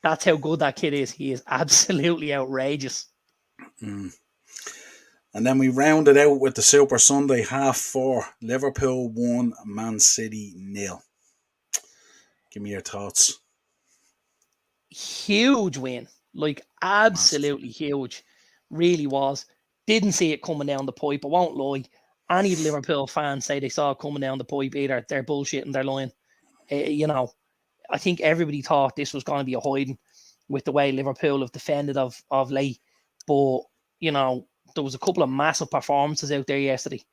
That's how good that kid is. He is absolutely outrageous. And then we rounded out with the Super Sunday 4:30. Liverpool 1, Man City 0. Give me your thoughts. Huge win. Like, absolutely huge. Really was. Didn't see it coming down the pipe. I won't lie. Any Liverpool fans say they saw it coming down the pipe, either they're bullshitting, they're lying. I think everybody thought this was going to be a hiding with the way Liverpool have defended of late. But, there was a couple of massive performances out there yesterday.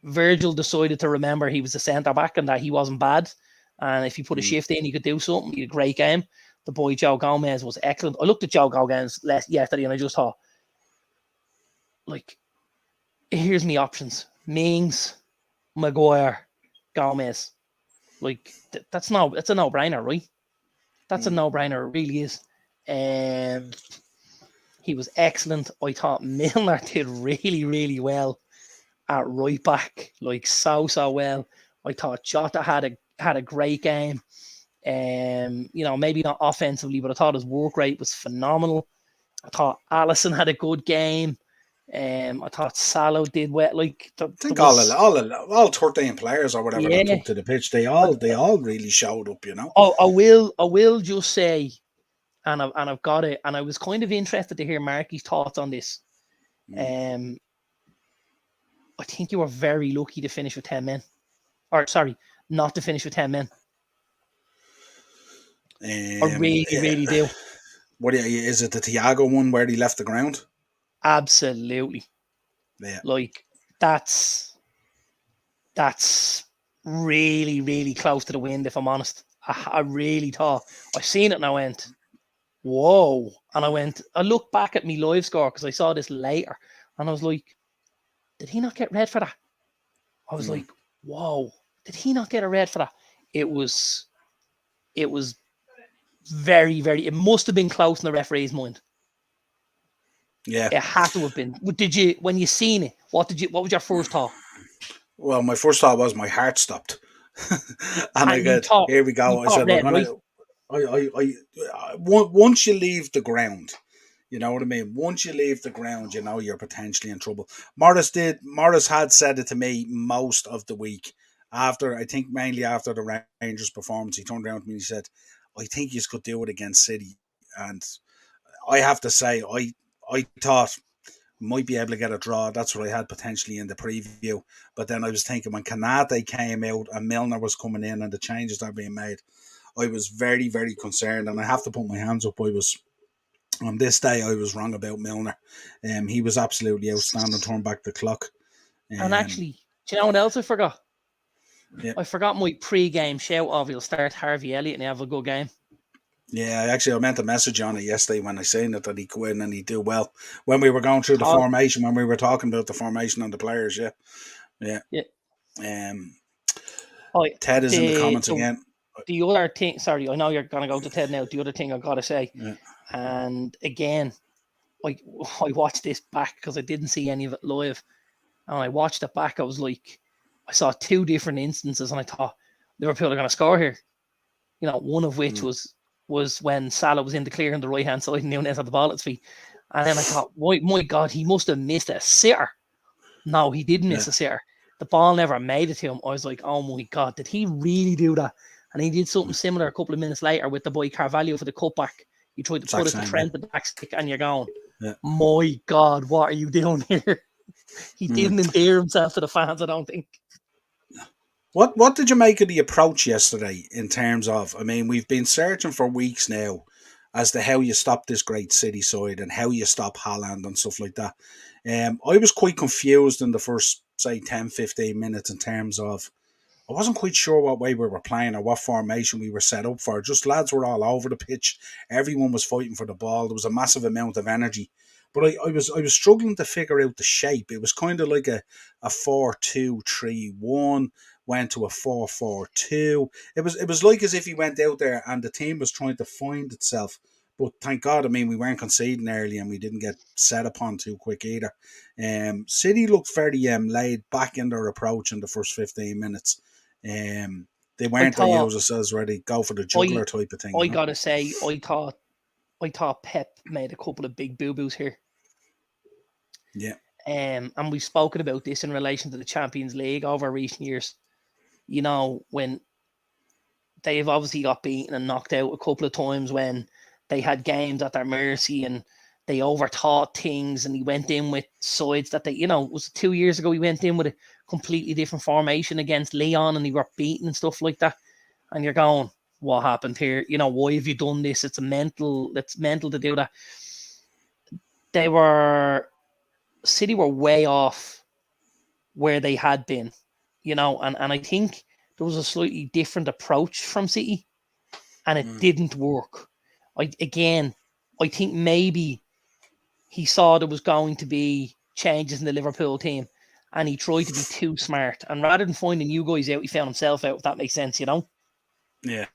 Virgil decided to remember he was a centre-back and that he wasn't bad. And if he put a shift in, he could do something. He had a great game. The boy Joe Gomez was excellent. I looked at Joe Gomez yesterday and I just thought, like, here's me options. Mings, Maguire, Gomez. Like, it's a no-brainer, right? That's a no-brainer. It really is. He was excellent. I thought Milner did really, really well at right back. Like, so well. I thought Jota had a great game. Maybe not offensively, but I thought his work rate was phenomenal. I thought Alisson had a good game. I thought Salah did well. Like, I think all 13 players or whatever that took to the pitch, they all really showed up. Oh, I will just say, and I've got it, and I was kind of interested to hear Marky's thoughts on this. I think you were very lucky to finish with 10 men. Or, sorry, not to finish with 10 men. I really do. Is it the Thiago one where he left the ground? Absolutely. Yeah. Like, that's really, really close to the wind, if I'm honest. I really thought. I seen it and I went, whoa. And I looked back at me live score because I saw this later. And I was like, did he not get red for that? I was like, whoa. Did he not get a red for that? It was very, very, it must have been close in the referee's mind. Yeah. It had to have been. When you seen it, what was your first thought? Well, my first thought was my heart stopped. And I go, here we go. I said, once you leave the ground, you know what I mean? Once you leave the ground, you're potentially in trouble. Morris had said it to me most of the week. Mainly after the Rangers performance, he turned around to me and he said, I think you could do it against City. And I have to say, I thought might be able to get a draw. That's what I had potentially in the preview. But then I was thinking when Kanate came out and Milner was coming in and the changes that were being made, I was very, very concerned. And I have to put my hands up. On this day, I was wrong about Milner. He was absolutely outstanding, turned back the clock. And actually, do you know what else I forgot? Yeah. I forgot my pre-game shout of he'll start Harvey Elliott and have a good game. Yeah, I meant to message on it yesterday when I seen it that he'd go in and he'd do well. When we were going through the formation, when we were talking about the formation and the players, yeah. Ted is in the comments again. The other thing, sorry, I know you're going to go to Ted now. The other thing I've got to say, and again, I watched this back because I didn't see any of it live. And I watched it back, I was like, I saw two different instances and I thought, Liverpool are going to score here. One of which was was when Salah was in the clear on the right hand side and Nunes had the ball at his feet. And then I thought, my God, he must have missed a sitter. No, he didn't miss a sitter. The ball never made it to him. I was like, oh my God, did he really do that? And he did something similar a couple of minutes later with the boy Carvalho for the cutback. He tried to put it to Trent at the back stick, and you're going, my God, what are you doing here? He didn't endear himself to the fans, I don't think. What did you make of the approach yesterday in terms of, I mean, we've been searching for weeks now as to how you stop this great City side and how you stop Haaland and stuff like that. I was quite confused in the first, say, 10, 15 minutes in terms of, I wasn't quite sure what way we were playing or what formation we were set up for. Just lads were all over the pitch. Everyone was fighting for the ball. There was a massive amount of energy. But I was struggling to figure out the shape. It was kind of like a 4-2-3-1, went to a 4-4-2. It was like as if he went out there and the team was trying to find itself. But thank God, I mean, we weren't conceding early and we didn't get set upon too quick either. City looked very laid back in their approach in the first 15 minutes. They weren't the users where they go for the juggler type of thing. I gotta say, I thought Pep made a couple of big boo-boos here. Yeah. And we've spoken about this in relation to the Champions League over recent years. You know, when they've obviously got beaten and knocked out a couple of times when they had games at their mercy and they overthought things, and he went in with sides that they, you know, it was 2 years ago he went in with a completely different formation against Leon and he got beaten and stuff like that. And you're going, what happened here? You know, why have you done this? It's mental to do that. City were way off where they had been, you know, and I think there was a slightly different approach from City and it didn't work. I think maybe he saw there was going to be changes in the Liverpool team and he tried to be too smart. And rather than finding you guys out, he found himself out, if that makes sense, you know? Yeah.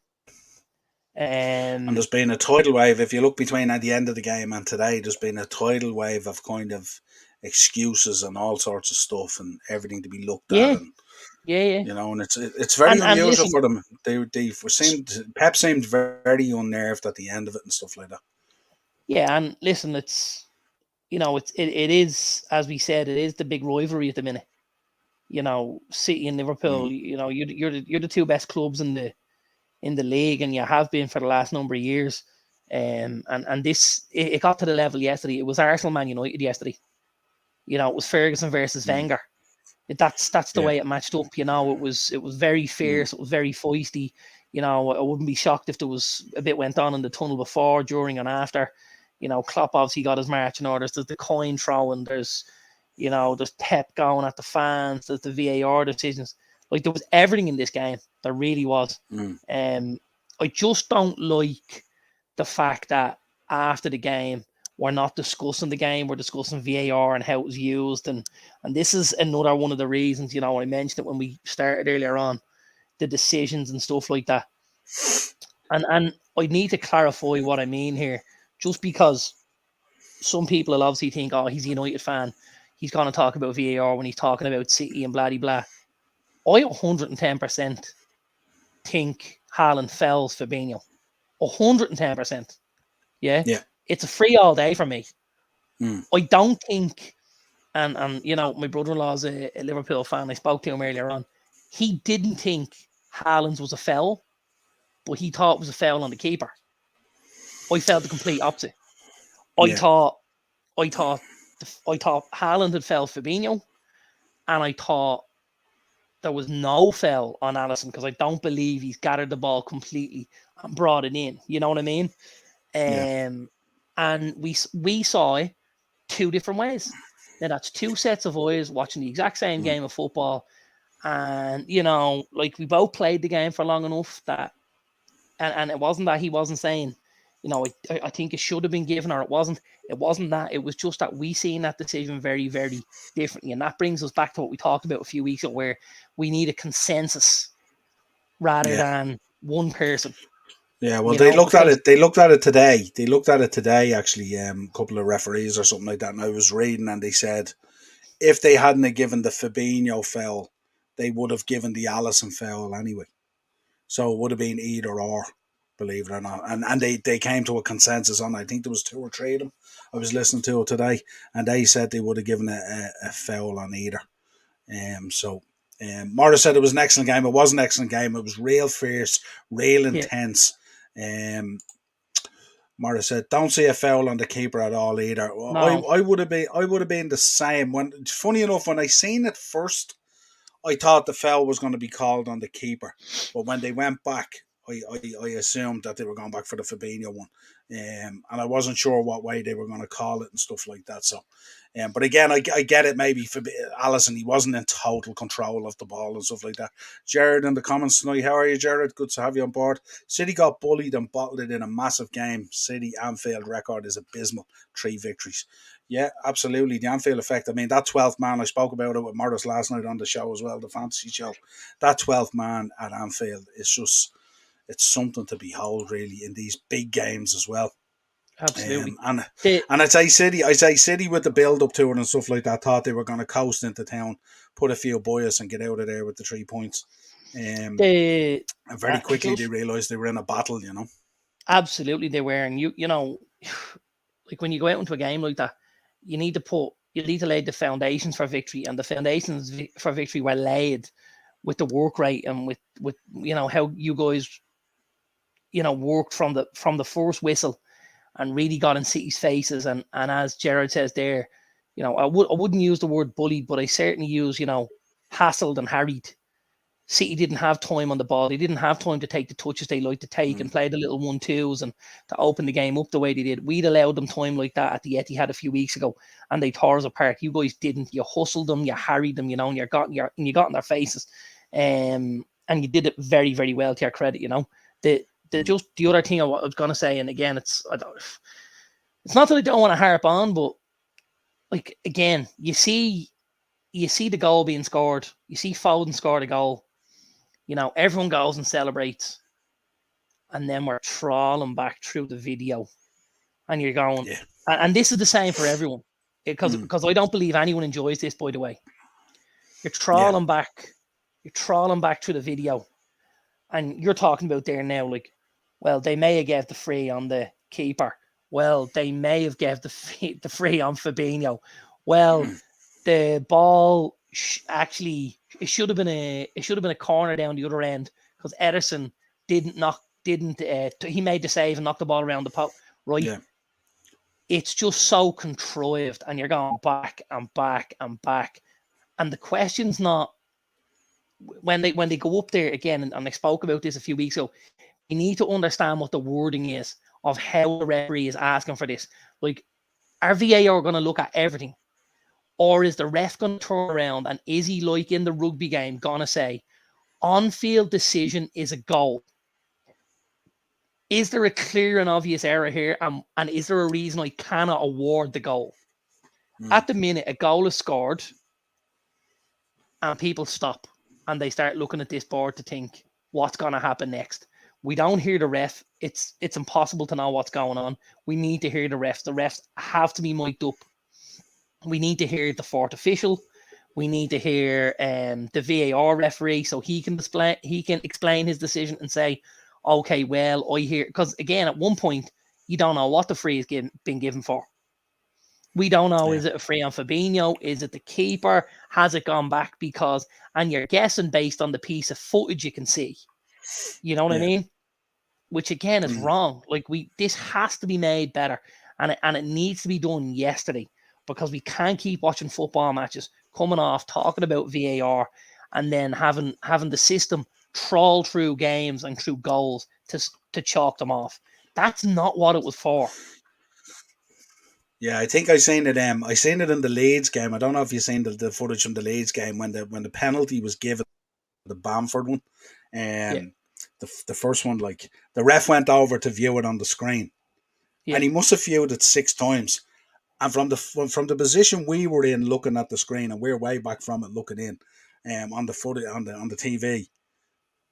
And there's been a tidal wave, if you look between at the end of the game and today, there's been a tidal wave of kind of excuses and all sorts of stuff and everything to be looked at. And, you know, and it's very unusual for them. Pep seemed very unnerved at the end of it and stuff like that. Yeah, and listen, it's, you know, it is, as we said, it is the big rivalry at the minute. You know, City and Liverpool. You know, you're the two best clubs in the league, and you have been for the last number of years. And this, it got to the level yesterday. It was Arsenal Man United yesterday. You know, it was Ferguson versus Wenger. That's the way it matched up. You know, it was very fierce. It was very feisty. You know, I wouldn't be shocked if there was a bit went on in the tunnel before, during, and after. You know, Klopp obviously got his marching orders. There's the coin throwing. There's Pep going at the fans. There's the VAR decisions. Like, there was everything in this game. There really was. I just don't like the fact that after the game, we're not discussing the game. We're discussing VAR and how it was used. And this is another one of the reasons, you know, I mentioned it when we started earlier on, the decisions and stuff like that. And I need to clarify what I mean here, just because some people will obviously think, oh, he's a United fan. He's going to talk about VAR when he's talking about City and blah, blah. I 110% think Haaland fells Fabinho. 110%. Yeah. It's a free all day for me. I don't think, and you know, my brother-in-law's a Liverpool fan. I spoke to him earlier on. He didn't think Haaland's was a foul, but he thought it was a foul on the keeper. I felt the complete opposite. I thought Haaland had fouled Fabinho, and I thought there was no foul on Alisson because I don't believe he's gathered the ball completely and brought it in. You know what I mean? And we saw it two different ways. Now, that's two sets of eyes watching the exact same game of football. And, you know, like, we both played the game for long enough that, and it wasn't that he wasn't saying, you know, I think it should have been given, or it wasn't. It wasn't that. It was just that we seen that decision very, very differently. And that brings us back to what we talked about a few weeks ago, where we need a consensus rather than one person. Yeah, well, they looked at it. They looked at it today. They looked at it today, actually. A couple of referees or something like that. And I was reading, and they said if they hadn't have given the Fabinho foul, they would have given the Alisson foul anyway. So it would have been either or. believe it or not. And they came to a consensus on, I think there was 2 or 3 of them. I was listening to it today, and they said they would have given a foul on either. Morris said it was an excellent game. It was an excellent game. It was real fierce, real intense. Morris said, "Don't see a foul on the keeper at all either." No. I would have been the same. Funny enough, when I seen it first, I thought the foul was going to be called on the keeper, but when they went back, I assumed that they were going back for the Fabinho one, and I wasn't sure what way they were going to call it and stuff like that. So, but again, I get it. Maybe for Alisson, he wasn't in total control of the ball and stuff like that. Jared in the comments tonight, how are you, Jared? Good to have you on board. City got bullied and bottled it in a massive game. City Anfield record is abysmal, 3 victories. Yeah, absolutely. The Anfield effect. I mean, that 12th man, I spoke about it with Morris last night on the show as well, the fantasy show. That 12th man at Anfield is just, it's something to behold, really, in these big games as well. Absolutely. And I'd say City with the build up to it and stuff like that, thought they were going to coast into town, put a few boys and get out of there with the 3 points. And very quickly they realised they were in a battle, you know. Absolutely, they were. And you know, like when you go out into a game like that, you need to lay the foundations for victory, and the foundations for victory were laid with the work rate and with you know how you guys, you know, worked from the first whistle and really got in City's faces. And as Gerard says there, you know, I wouldn't use the word bullied, but I certainly use, you know, hassled and harried. City didn't have time on the ball. They didn't have time to take the touches they like to take and play the little 1-2s and to open the game up the way they did. We'd allowed them time like that at the Etihad a few weeks ago, and they tore us apart. You guys didn't. You hustled them, you harried them, you know, and you got in their faces, and you did it very, very well, to your credit. You know, the other thing I was going to say, and again, it's not that I don't want to harp on, but like again, you see the goal being scored. You see Foden scored a goal. You know, everyone goes and celebrates. And then we're trawling back through the video. And you're going, and this is the same for everyone. Because I don't believe anyone enjoys this, by the way. You're trawling back through the video. And you're talking about there now, like, well, they may have gave the free on the keeper. Well, they may have gave the free on Fabinho. Well, the ball actually, it should have been a corner down the other end because Ederson he made the save and knocked the ball around the post, right? Yeah. It's just so contrived, and you're going back and back and back. And the question's not when they go up there again, and I spoke about this a few weeks ago. You need to understand what the wording is of how the referee is asking for this. Like, are VAR going to look at everything? Or is the ref going to turn around and is he, like in the rugby game, going to say, on-field decision is a goal? Is there a clear and obvious error here? And is there a reason I cannot award the goal? At the minute, a goal is scored and people stop and they start looking at this board to think, what's going to happen next? We don't hear the ref. It's impossible to know what's going on. We need to hear the refs. The refs have to be mic'd up. We need to hear the fourth official. We need to hear the VAR referee so he can explain his decision and say, okay, well, I hear, because again, at one point, you don't know what the free has been given for. We don't know, is it a free on Fabinho? Is it the keeper? Has it gone back and you're guessing based on the piece of footage you can see. You know what I mean? Which again is wrong. Like this has to be made better, and it needs to be done yesterday. Because we can't keep watching football matches, coming off, talking about VAR, and then having the system trawl through games and through goals to chalk them off. That's not what it was for. Yeah, I think I seen it. I seen it in the Leeds game. I don't know if you've seen the footage from the Leeds game when the penalty was given, the Bamford one, the first one. Like the ref went over to view it on the screen, and he must have viewed it 6 times. And from the position we were in, looking at the screen, and we're way back from it, looking in, on the footage on the TV,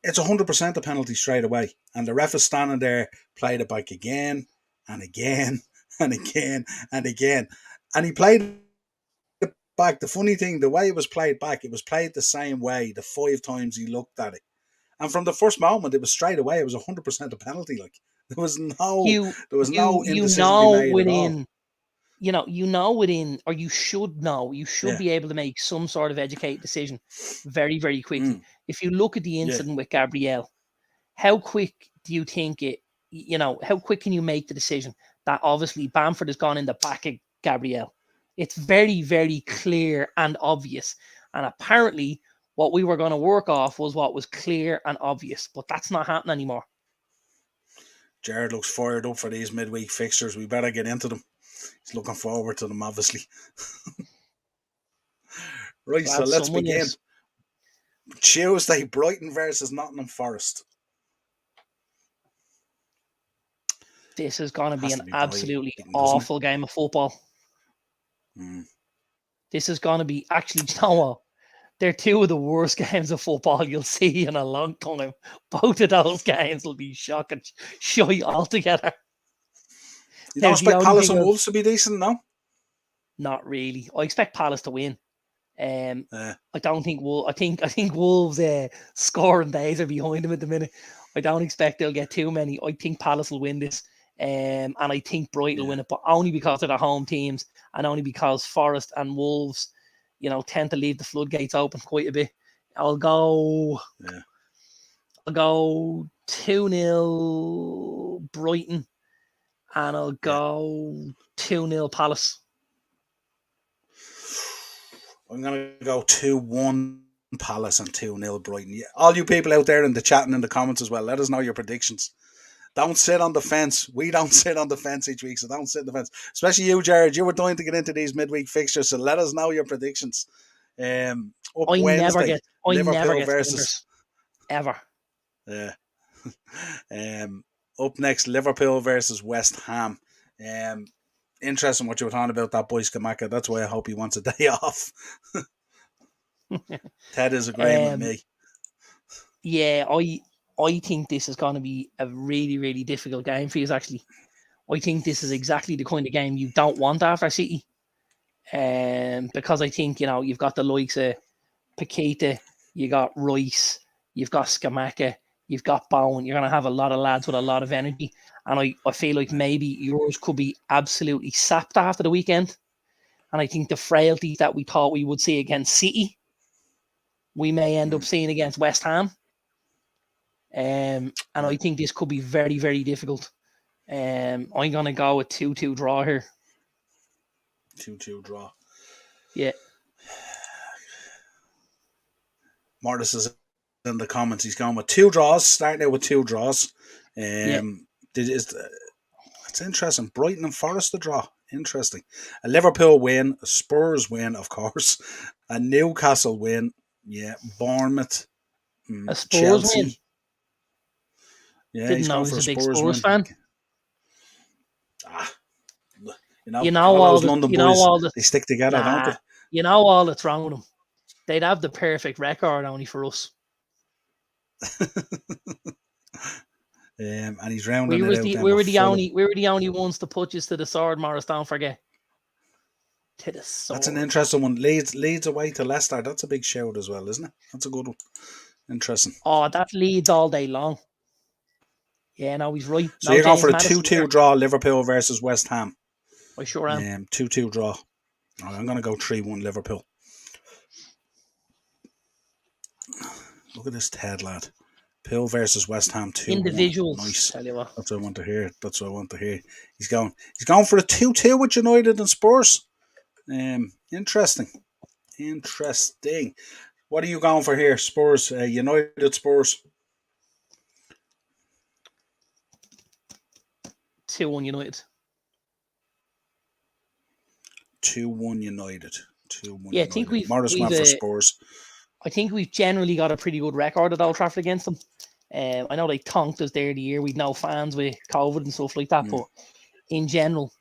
it's 100% a penalty straight away. And the ref is standing there, played it back again and again and again and again, and he played it back. The funny thing, the way it was played back, it was played the same way the 5 times he looked at it, And from the first moment, it was straight away. It was 100% a penalty. Like there was You no you indecision to be know made at all. within you know within, or you should know, you should Yeah. be able to make some sort of educated decision very, very quickly. Mm. If you look at the Yeah. incident with Gabrielle, how quick do you think it? How quick can you make the decision that obviously Bamford has gone in the back of Gabrielle? It's very, very clear and obvious. And apparently, what we were going to work off was what was clear and obvious, but that's not happening anymore. Jared looks fired up for these midweek fixtures. We better get into them. He's looking forward to them, obviously. Right, so let's begin. Tuesday, Brighton versus Nottingham Forest. This is going to be an absolutely Brighton, awful game of football. This is going to be, actually, you know what? They're two of the worst games of football you'll see in a long time. Both of those games will be shocking, shy altogether. You don't expect Palace and Wolves to be decent, no? Not really. I expect Palace to win. I don't think I think Wolves scoring days are behind them at the minute. I don't expect they'll get too many. I think Palace will win this. And I think Brighton will win it, but only because of the home teams and only because Forest and Wolves, tend to leave the floodgates open quite a bit. I'll go 2-0 Brighton, and I'll go 2-0 Palace. I'm going to go 2-1 Palace and 2-0 Brighton. Yeah. All you people out there in the chat and in the comments as well, let us know your predictions. Don't sit on the fence. We don't sit on the fence each week, so don't sit on the fence. Especially you, Jared. You were dying to get into these midweek fixtures, so let us know your predictions. Wednesday, never get versus ever. Yeah. Up next, Liverpool versus West Ham. Interesting what you were talking about that boy Skamaka. That's why I hope he wants a day off. Ted is agreeing with me. Yeah, I think this is going to be a really, really difficult game for you, actually. I think this is exactly the kind of game you don't want after City. Because I think, you've got the likes of Paqueta, you got Rice, you've got Skamaka, you've got Bowen. You're going to have a lot of lads with a lot of energy. And I feel like maybe yours could be absolutely sapped after the weekend. And I think the frailty that we thought we would see against City, we may end up seeing against West Ham. And I think this could be very, very difficult. I'm going to go with 2-2 draw here. 2-2 draw. Yeah. Mortis is in the comments. He's going with 2 draws. Starting out with 2 draws. It's interesting. Brighton and Forest to draw. Interesting. A Liverpool win. A Spurs win, of course. A Newcastle win. Yeah. Bournemouth. A Spurs Chelsea. win. Yeah, Didn't he's know going he for was a a big Spurs Spurs win. fan. All those London boys, they stick together, don't they? You know all that's wrong with them. They'd have the perfect record only for us. And he's rounding we it out. We were the only ones to put you to the sword, Morris. Don't forget. To the sword. That's an interesting one. Leeds away to Leicester. That's a big shout as well, isn't it? That's a good one. Interesting. Oh, that Leeds all day long. Yeah, no, he's right. So you're going for a 2-2 draw, Liverpool versus West Ham. I sure am. 2-2 draw. I'm going to go 3-1 Liverpool. Look at this Ted lad. Pill versus West Ham 2-1. Individuals. Nice. Tell you what. That's what I want to hear. He's going for a 2-2 with United and Spurs. Interesting. What are you going for here? Spurs, United Spurs. 2-1 United. 2-1 United. 2-1 yeah, I think we've went for Spurs. I think we've generally got a pretty good record at Old Trafford against them. I know they tonked us there the year. We'd no fans with COVID and stuff like that, but in general,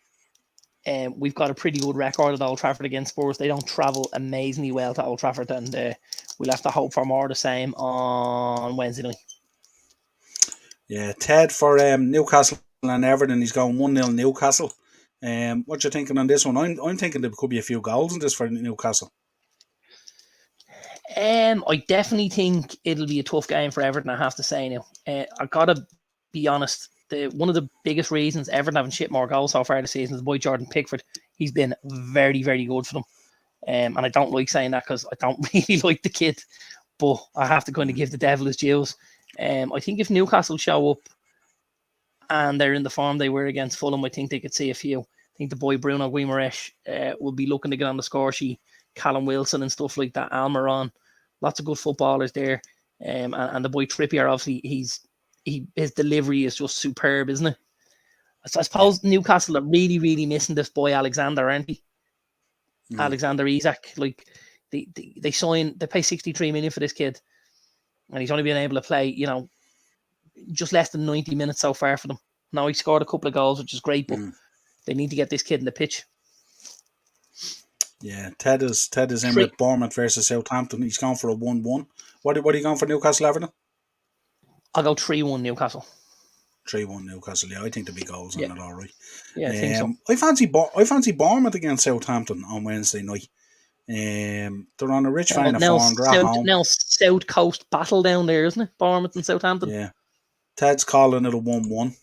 we've got a pretty good record at Old Trafford against Spurs. They don't travel amazingly well to Old Trafford, and we'll have to hope for more of the same on Wednesday night. Yeah, Ted for Newcastle and Everton. He's going 1-0 Newcastle. What you thinking on this one? I'm thinking there could be a few goals in this for Newcastle. I definitely think it'll be a tough game for Everton, I have to say now. I gotta be honest. One of the biggest reasons Everton haven't shipped more goals so far this season is the boy Jordan Pickford. He's been very, very good for them. And I don't like saying that because I don't really like the kid, but I have to kind of give the devil his dues. I think if Newcastle show up and they're in the form they were against Fulham, I think they could see a few. I think the boy Bruno Guimaraes will be looking to get on the score sheet. Callum Wilson and stuff like that. Almiron, lots of good footballers there. And the boy Trippier, obviously, his delivery is just superb, isn't it? So I suppose Newcastle are really, really missing this boy Alexander, aren't they? Alexander Isak. Like they pay 63 million for this kid, and he's only been able to play, just less than 90 minutes so far for them. Now he scored a couple of goals, which is great, but they need to get this kid in the pitch. Yeah, Ted is in with Bournemouth versus Southampton. He's gone for a 1-1. What are you going for, Newcastle Everton? I'll go 3-1 Newcastle. 3-1 Newcastle. Yeah, I think there'll be goals on it, all right. Yeah, I think so. I fancy Bournemouth against Southampton on Wednesday night. They're on a rich vein of form. Now South Coast battle down there, isn't it? Bournemouth and Southampton. Yeah. Ted's calling it a 1-1. What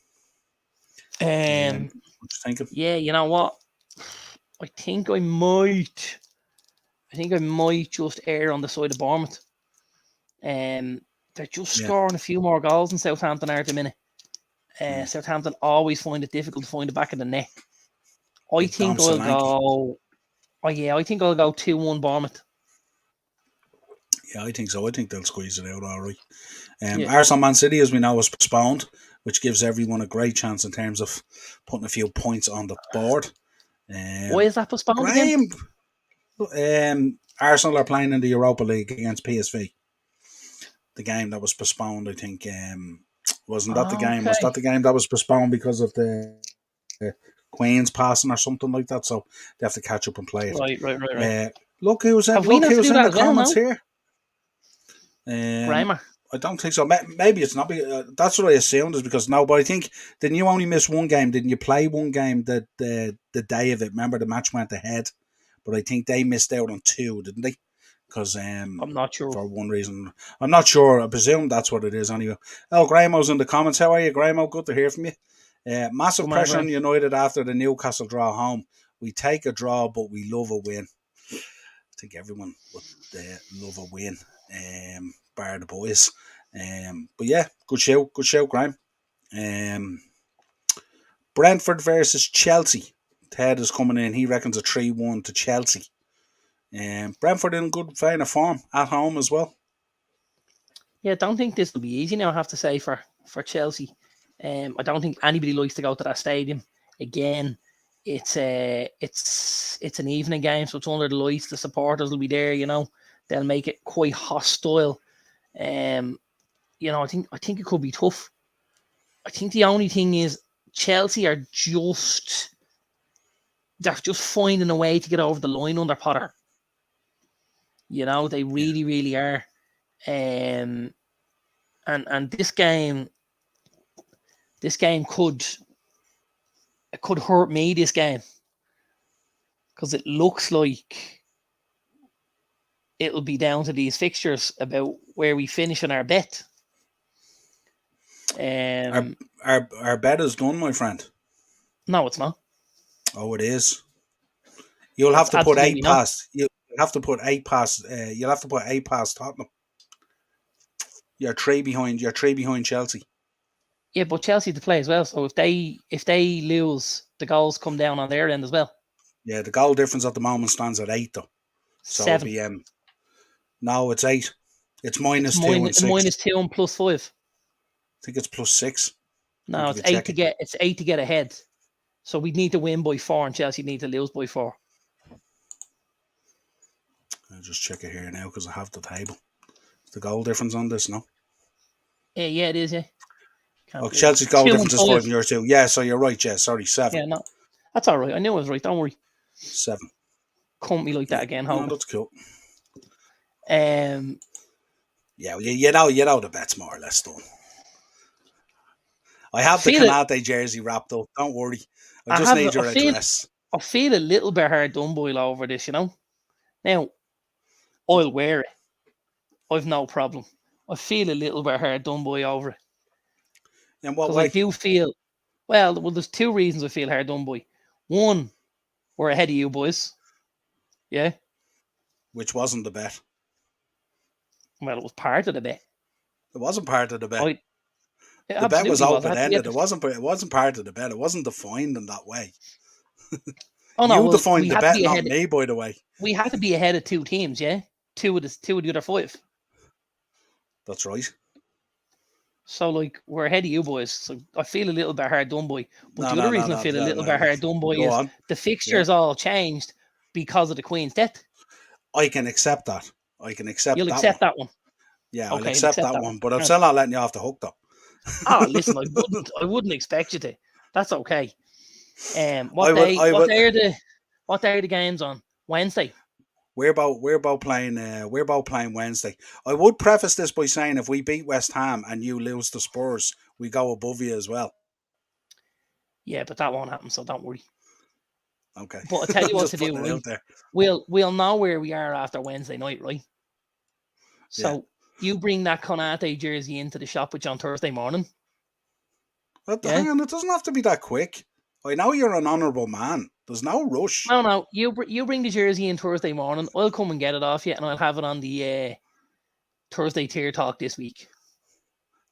you thinking? Yeah, you know what? I think I might just err on the side of Bournemouth. They're just scoring a few more goals than Southampton are at the minute. Southampton always find it difficult to find the back of the net. I think I'll go 2-1 Bournemouth. Yeah, I think so. I think they'll squeeze it out all right. Arsenal Man City, as we know, was postponed, which gives everyone a great chance in terms of putting a few points on the board. Why is that postponed again? Arsenal are playing in the Europa League against PSV. The game that was postponed, I think, wasn't that the game? Okay. Was that the game that was postponed because of the Queen's passing or something like that? So they have to catch up and play it. Right. Look who's in the comments here. Grammar. I don't think so. Maybe it's not. That's what I assumed is because no. But I think didn't you only miss one game? Didn't you play one game the day of it? Remember the match went ahead, but I think they missed out on 2, didn't they? Because I'm not sure for one reason. I'm not sure. I presume that's what it is anyway. Oh, Gramo's in the comments. How are you, Gramo? Good to hear from you. Massive pressure on United after the Newcastle draw home. We take a draw, but we love a win. I think everyone would love a win. Bar the boys. But yeah, good show, Graham. Brentford versus Chelsea. Ted is coming in. He reckons a 3-1 to Chelsea. Brentford in good vein of form at home as well. Yeah, I don't think this will be easy now, I have to say, for Chelsea. I don't think anybody likes to go to that stadium. Again, it's an evening game, so it's under the lights. The supporters will be there, They'll make it quite hostile. I think it could be tough. I think the only thing is Chelsea are just finding a way to get over the line under Potter. They really, really are. And this game could hurt me, this game, because it looks like it'll be down to these fixtures about where we finish on our bet. Our bet is done, my friend. No, it's not. Oh, it is. You'll have to put 8 past. You'll have to put 8 past. You'll have to put 8 past Tottenham. You're 3 behind. You're 3 behind Chelsea. Yeah, but Chelsea to play as well. So if they lose, the goals come down on their end as well. Yeah, the goal difference at the moment stands at 8 though. So 7. It'll be no, it's 8. It's minus 2 and 6. Minus 2 and plus 5. I think it's plus 6. No, it's 8 to get. It's 8 to get ahead. So we need to win by 4, and Chelsea need to lose by 4. I'll just check it here now because I have the table. Is the goal difference on this? No. Yeah, it is. Yeah. Chelsea's goal difference is 5 and yours 2. Yeah, so you're right. Yeah, sorry, 7. Yeah, no, that's all right. I knew I was right. Don't worry. 7. Come me like that again, Hogan. No, that's cool. Yeah, you know the bet's more or less done. I have the Canate jersey wrapped up. Don't worry. I just need your address. I feel a little bit hard done by over this, Now, I'll wear it. I've no problem. I feel a little bit hard done by over it. In what Because I way? do feel, well, there's two reasons I feel hard done by. One, we're ahead of you boys. Yeah. Which wasn't the bet. Well, it was part of the bet. It wasn't part of the bet. It The bet was absolutely was. open-ended. It wasn't part of the bet. It wasn't defined in that way. Oh no, You well, we defined the had to bet, be not ahead. me, by the way. We had to be ahead of two teams, yeah. Two of the other five. That's right. So like we're ahead of you boys. So I feel a little bit hard done by. But the No, other reason I feel a little bit hard done by Go is on. the fixtures all changed because of the Queen's death. I can accept that. I can accept You'll that accept one. that one. Yeah, Okay, I'll accept that one. But I'm Right. still not letting you off the hook, though. Oh, listen, I wouldn't expect you to. That's okay. What day are the games on? Wednesday. We're about playing Wednesday. I would preface this by saying if we beat West Ham and you lose to Spurs, we go above you as well. Yeah, but that won't happen, so don't worry. Okay. But I'll tell you what to do, right? We'll know where we are after Wednesday night, right? So you bring that Konate jersey into the shop with you on Thursday morning. Hang on, it doesn't have to be that quick. I know you're an honourable man. There's no rush. No. You bring the jersey in Thursday morning. I'll come and get it off you, and I'll have it on the Thursday tier talk this week.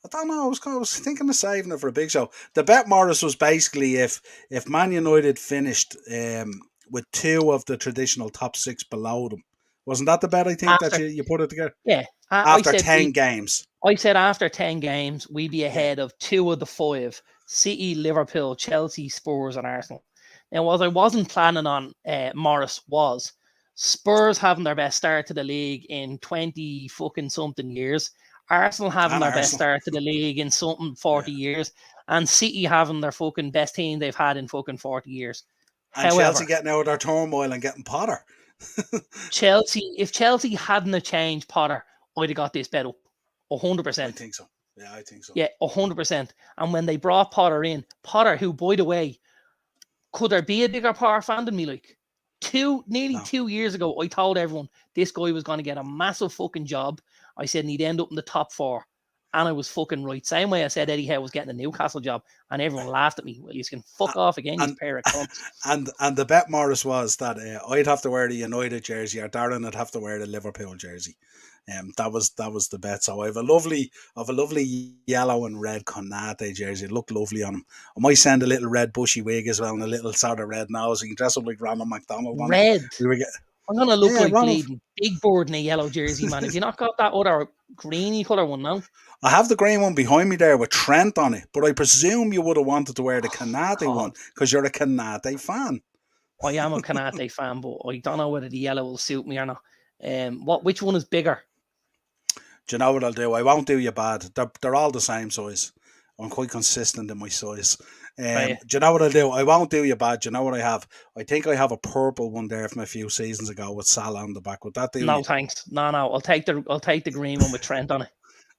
I don't know. I was thinking of saving it for a big show. The bet, Morris, was basically if Man United finished with two of the traditional top six below them. Wasn't that the bet? I think that you put it together. Yeah. After 10 games. I said after 10 games, we'd be ahead of two of the five: City, Liverpool, Chelsea, Spurs, and Arsenal. Now, what I wasn't planning on, Morris, was Spurs having their best start to the league in 20 fucking something years, Arsenal having their best start to the league in something 40 years, and City having their fucking best team they've had in fucking 40 years. And however, Chelsea getting out of their turmoil and getting Potter. If Chelsea hadn't changed Potter, I'd have got this bet up 100%. I think so. Yeah, I think so. Yeah, 100%. And when they brought Potter in, Potter, who, by the way, could there be a bigger Potter fan than me? Like, nearly 2 years ago, I told everyone this guy was going to get a massive fucking job. I said he'd end up in the top four. And I was fucking right. Same way I said Eddie Howe was getting a Newcastle job, and everyone laughed at me. Well, you can fuck off again, you pair of cunts. And the bet, Morris, was that I'd have to wear the United jersey, or Darren would have to wear the Liverpool jersey. That was the bet. So I have a lovely yellow and red Konate jersey. It looked lovely on him. I might send a little red bushy wig as well and a little sort of red nose. You can dress up like Ronald McDonald. Red. I'm gonna look like bleeding Big Bird in a yellow jersey, man. Have you not got that other greeny colour one now? I have the green one behind me there with Trent on it, but I presume you would have wanted to wear the Konate one because you're a Konate fan. I am a Konate fan, but I don't know whether the yellow will suit me or not. Which one is bigger? Do you know what I'll do? I won't do you bad. They're all the same size. I'm quite consistent in my size. Do you know what I'll do? I won't do you bad. Do you know what I have? I think I have a purple one there from a few seasons ago with Salah on the back. Would that do? No, thanks. No. I'll take the green one with Trent on it.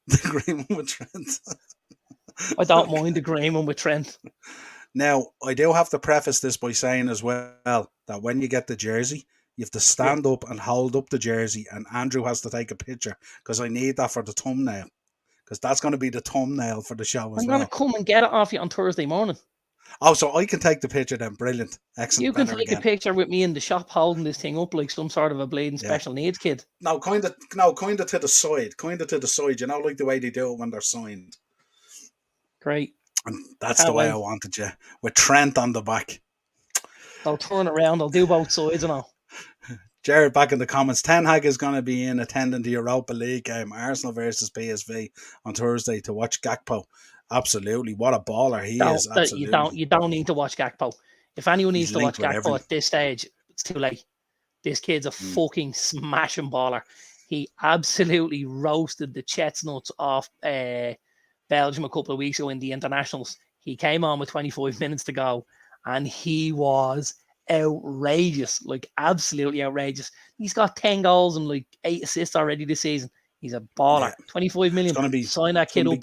The green one with Trent. I don't mind the green one with Trent. Now, I do have to preface this by saying as well that when you get the jersey, you have to stand up and hold up the jersey, and Andrew has to take a picture because I need that for the thumbnail. Because that's going to be the thumbnail for the show as well. I'm going to come and get it off you on Thursday morning. Oh, so I can take the picture then. Brilliant. Excellent. You can take a picture with me in the shop holding this thing up like some sort of a bleeding special needs kid. No, kind of to the side. Kind of to the side. You know, like the way they do it when they're signed. Great. And that's the way I wanted you. With Trent on the back. I'll turn it around. I'll do both sides and all. Jared back in the comments. Ten Hag is going to be in attending the Europa League game, Arsenal versus PSV on Thursday to watch Gakpo. Absolutely, what a baller he is! Absolutely. You don't need to watch Gakpo. If anyone needs to watch Gakpo at this stage, it's too late. This kid's a fucking smashing baller. He absolutely roasted the chestnuts off Belgium a couple of weeks ago in the internationals. He came on with 25 minutes to go, and he was outrageous, like absolutely outrageous. He's got 10 goals and like 8 assists already this season. He's a baller. 25 million. Sign that kid up.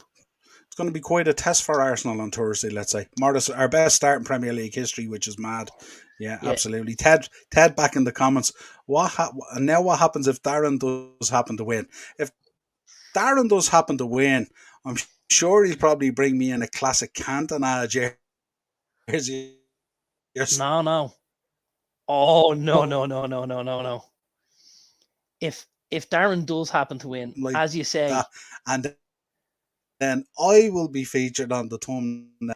It's going to be quite a test for Arsenal on Thursday, let's say. Morris, our best start in Premier League history, which is mad. Yeah, absolutely. Ted back in the comments. What happens if Darren does happen to win? If Darren does happen to win, I'm sure he'll probably bring me in a classic Cantona jersey. No. Oh no. If Darren does happen to win, Like as you say, that, and then I will be featured on the thumbnail.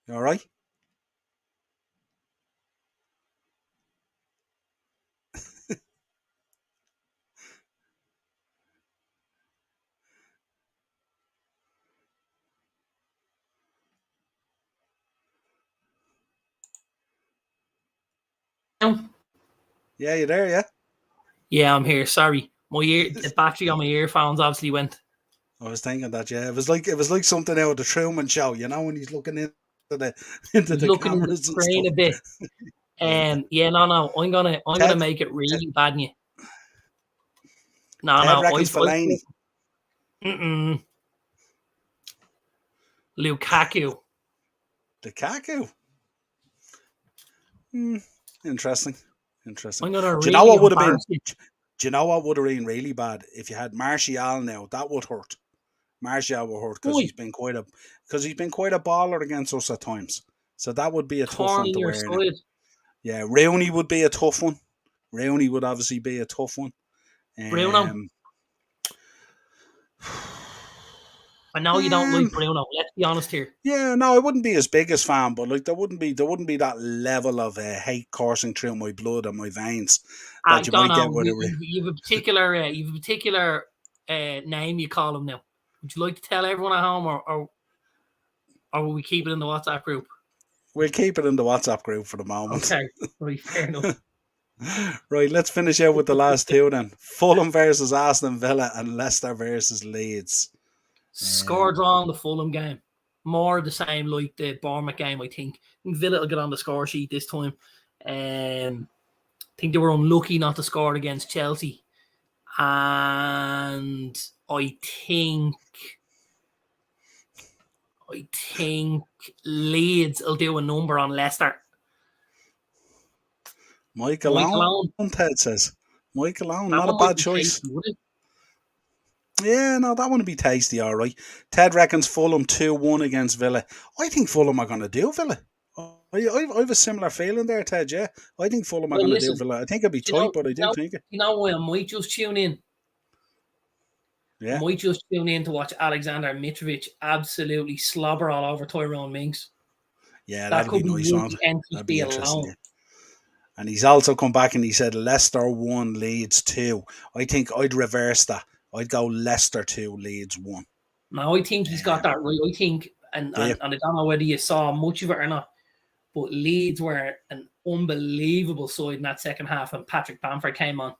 You all right? Yeah, you there? Yeah. Yeah, I'm here. Sorry, the battery on my earphones obviously went. I was thinking that. Yeah, it was like something out of the Truman Show. You know, when he's looking into He's the looking in the cameras and screen stuff. a bit. Yeah, no. I'm gonna Ted, make it really bad in you. No. Ted reckons Fellaini. Lukaku. Lukaku. Interesting. I'm gonna Do you know really what would have been? embarrass you. Do you know what would have been really bad if you had Martial now? That would hurt. Martial would hurt because Oi, he's been quite a baller against us at times. So that would be a tough corn one in to your wear now. side. Yeah, Rooney would be a tough one. Rooney would obviously be a tough one. Bruno. I know you don't like Bruno. Let's be honest here. Yeah, no, I wouldn't be his biggest fan, but like there wouldn't be that level of hate coursing through my blood and my veins I that you don't might get know. with You have a particular name you call him now. Would you like to tell everyone at home, or will we keep it in the WhatsApp group? We'll keep it in the WhatsApp group for the moment. Okay, right, fair enough. Right, let's finish out with the last two then. Fulham versus Aston Villa and Leicester versus Leeds. Score draw in the Fulham game. More the same like the Bournemouth game, I think. Villa will get on the score sheet this time. I think they were unlucky not to score against Chelsea. And I think Leeds will do a number on Leicester. Michael Owen, Ted says. Michael Owen, not a bad choice. Tasty, yeah, no, that wouldn't be tasty, all right. Ted reckons Fulham 2-1 against Villa. I think Fulham are going to do Villa. I have a similar feeling there, Ted, yeah. I think Fulham are going to do Villa. I think it'll be tight, but I do think it. You know why I might just tune in? Yeah. I might just tune in to watch Alexander Mitrovic absolutely slobber all over Tyrone Mings. Yeah, that'd be nice, man. That'd be interesting. Yeah. And he's also come back and he said Leicester 1, Leeds 2. I think I'd reverse that. I'd go Leicester 2, Leeds 1. No, I think he's got that right. I think, and I don't know whether you saw much of it or not, but Leeds were an unbelievable side in that second half when Patrick Branford came on.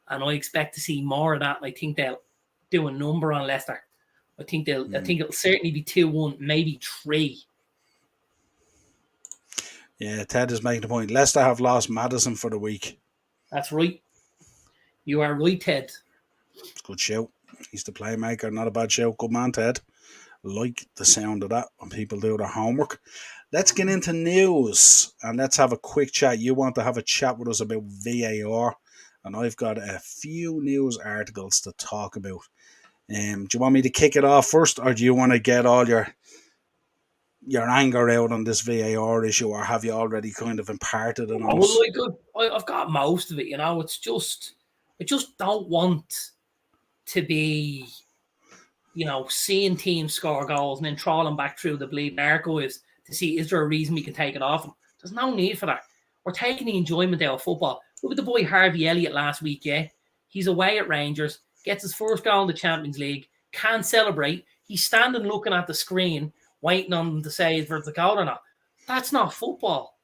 And I expect to see more of that. And I think they'll do a number on Leicester. I think it'll certainly be 2-1, maybe 3. Yeah, Ted is making the point. Leicester have lost Maddison for the week. That's right. You are right, Ted. Good shout. He's the playmaker. Not a bad shout. Good man, Ted. Like the sound of that when people do their homework. Let's get into news and let's have a quick chat. You want to have a chat with us about VAR, and I've got a few news articles to talk about. Do you want me to kick it off first, or do you want to get all your anger out on this VAR issue, or have you already kind of imparted it on us? I've got most of it, you know. It's just, I just don't want to be, you know, seeing teams score goals and then trawling back through the bleeding archives to see is there a reason we can take it off them. There's no need for that. We're taking the enjoyment out of football. Look at the boy Harvey Elliott last week, yeah? He's away at Rangers, gets his first goal in the Champions League, can't celebrate. He's standing looking at the screen, waiting on them to say if it's a goal or not. That's not football.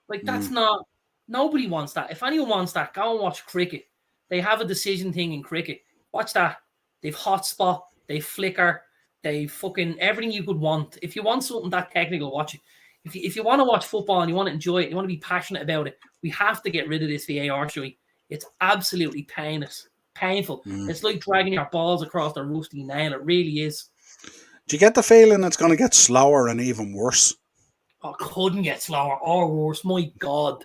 Like, that's not... Nobody wants that. If anyone wants that, go and watch cricket. They have a decision thing in cricket. Watch that. They've hotspot, they flicker, they fucking... Everything you could want. If you want something that technical, watch it. If you want to watch football and you want to enjoy it, you want to be passionate about it, we have to get rid of this VAR shit. It's absolutely painful. It's like dragging your balls across a rusty nail. It really is. Do you get the feeling it's going to get slower and even worse? Oh, couldn't get slower or worse. My God.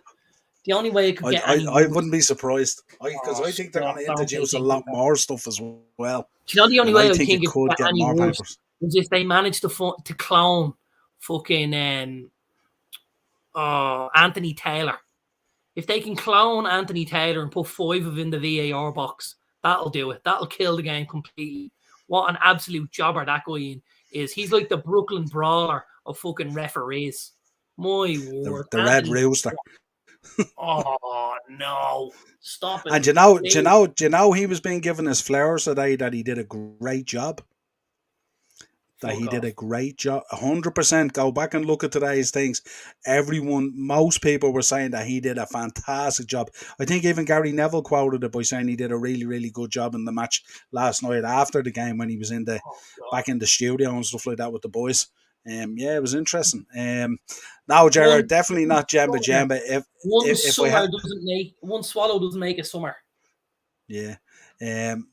The only way it could get any I worse. wouldn't be surprised because Oh, I think they're going to don't say introduce a things like lot that. more stuff as well, Do you know the only and I way I think think it it could could get get any more worse papers. is if they manage to clone fucking Anthony Taylor. If they can clone Anthony Taylor and put 5 of in the VAR box, that'll do it. That'll kill the game completely. What an absolute jobber that guy is. He's like the Brooklyn Brawler of fucking referees. My word. The Red Anthony. Rooster. Oh, no. Stop it. And do you know he was being given his flowers today that he did a great job. That Fuck he did a off. great job. 100%. Go back and look at today's things. Most people were saying that he did a fantastic job. I think even Gary Neville quoted it by saying he did a really, really good job in the match last night after the game when he was Oh, back God. in the studio and stuff like that with the boys. Yeah, it was interesting. Now, One, Gerard, definitely not Jemba summer, Jemba. one If I had, summer doesn't make, one swallow doesn't make a summer. yeah.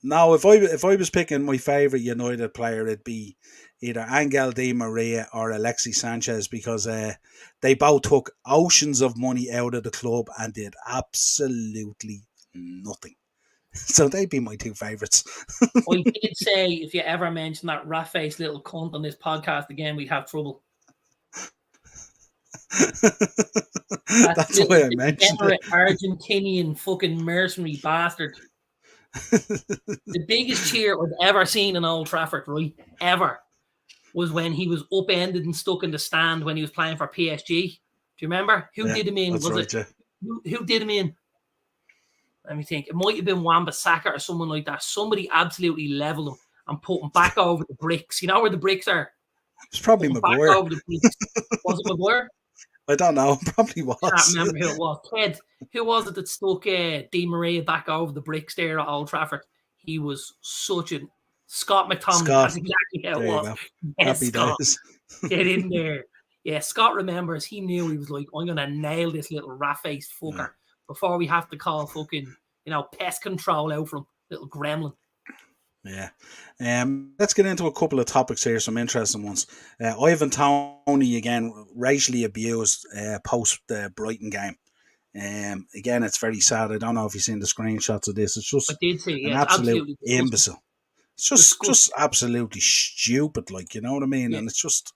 Now, if I was picking my favourite United player, it'd be either Angel Di Maria or Alexis Sanchez because they both took oceans of money out of the club and did absolutely nothing. So they'd be my two favourites. I did say if you ever mention that rat-faced little cunt on this podcast again, we'd have trouble. That That's little why I mentioned degenerate it. Argentinian fucking mercenary bastard. The biggest cheer I've ever seen in Old Trafford, right? Ever. Was when he was upended and stuck in the stand when he was playing for PSG. Do you remember? Who Yeah, did him in? that's Was right, it yeah. who did him in? Let me think. It might have been Wan-Bissaka or someone like that. Somebody absolutely leveled him and put him back over the bricks. You know where the bricks are? It's probably Put him back Maguire. over the bricks. Was it Maguire? I don't know. Probably Can't was. remember who it was. Ted, who was it that stuck Di Maria back over the bricks there at Old Trafford? He was such a Scott McTominay. Scott. That's exactly how it There you was. go. Yes, Happy Scott. days. Get in there. Yeah, Scott remembers. He knew he was like, I'm going to nail this little rat-faced fucker Yeah. before we have to call fucking, pest control out from little gremlin. Yeah. Let's get into a couple of topics here, some interesting ones. Ivan Toney, again, racially abused post the Brighton game. Again, it's very sad. I don't know if you've seen the screenshots of this. It's I just did say, an yeah, it's absolute absolutely disgusting. imbecile. It's just Disgusting. absolutely stupid, like, you know what I mean? Yeah. And it's just...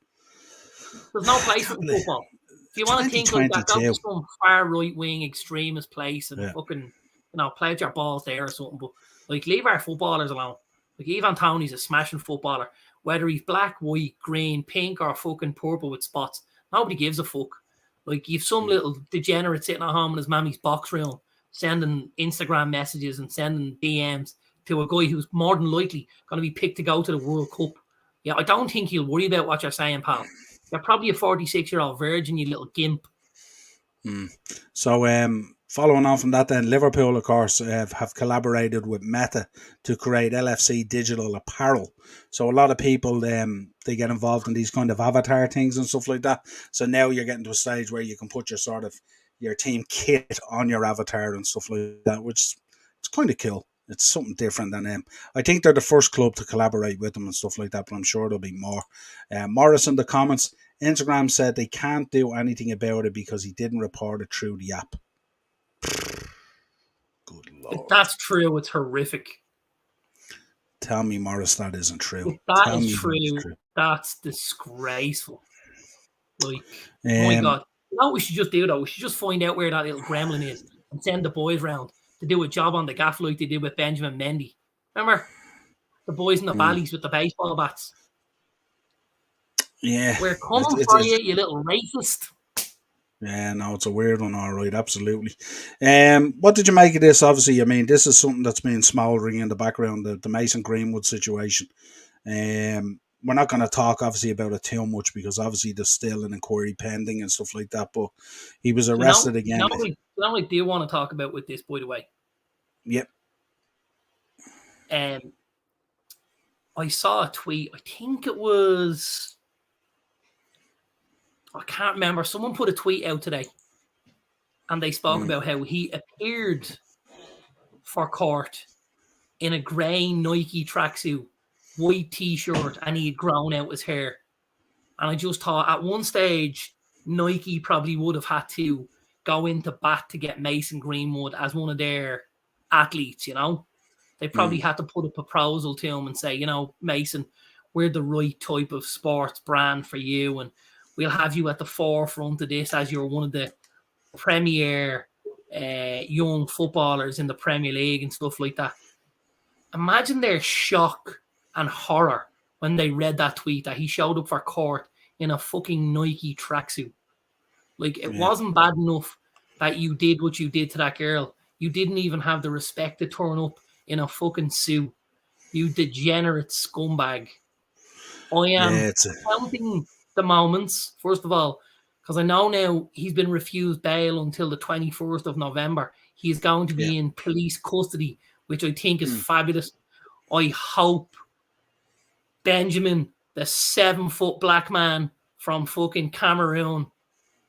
There's no place I for can't believe- football. If you want to think like that, go to 2022. some far right wing extremist place and Yeah. fucking, play with your balls there or something. But like, leave our footballers alone. Like, Ivan Toney's a smashing footballer, whether he's black, white, green, pink, or fucking purple with spots. Nobody gives a fuck. Like, you've some little degenerate sitting at home in his mammy's box room, sending Instagram messages and sending DMs to a guy who's more than likely going to be picked to go to the World Cup. Yeah, I don't think he'll worry about what you're saying, pal. You're probably a 46-year-old virgin, you little gimp. So, following on from that, then Liverpool, of course, have collaborated with Meta to create LFC digital apparel. So a lot of people, they get involved in these kind of avatar things and stuff like that. So now you're getting to a stage where you can put your team kit on your avatar and stuff like that, which it's kind of cool. It's something different than them. I think they're the first club to collaborate with them and stuff like that, but I'm sure there'll be more. Morris in the comments, Instagram said they can't do anything about it because he didn't report it through the app. Good lord. If that's true, it's horrific. Tell me, Morris, that isn't true. If that Tell is me true, that's disgraceful. Like, my Um, God. You know what we should just do, though? We should just find out where that little gremlin is and send the boys round to do a job on the gaff like they did with Benjamin Mendy. Remember? The boys in the valleys with the baseball bats. yeah. We're coming for you, you little racist. Yeah, no, it's a weird one, all right, absolutely. What did you make of this? Obviously, I mean, this is something that's been smouldering in the background, the Mason Greenwood situation. We're not going to talk, obviously, about it too much because, obviously, there's still an inquiry pending and stuff like that, but he was arrested again. You know what I do want to talk about with this, by the way? Yep. I saw a tweet, I think it was... I can't remember. Someone put a tweet out today and they spoke about how he appeared for court in a grey Nike tracksuit, white t-shirt, and he had grown out his hair. And I just thought at one stage, Nike probably would have had to go into bat to get Mason Greenwood as one of their athletes, you know? They probably had to put a proposal to him and say, you know, Mason, we're the right type of sports brand for you, and we'll have you at the forefront of this as you're one of the premier young footballers in the Premier League and stuff like that. Imagine their shock and horror when they read that tweet that he showed up for court in a fucking Nike tracksuit. Like, it wasn't bad enough that you did what you did to that girl. You didn't even have the respect to turn up in a fucking suit. You degenerate scumbag. I am counting the moments, first of all, because I know now he's been refused bail until the 21st of November. He's going to be in police custody, which I think is fabulous. I hope Benjamin, the 7-foot black man from fucking Cameroon,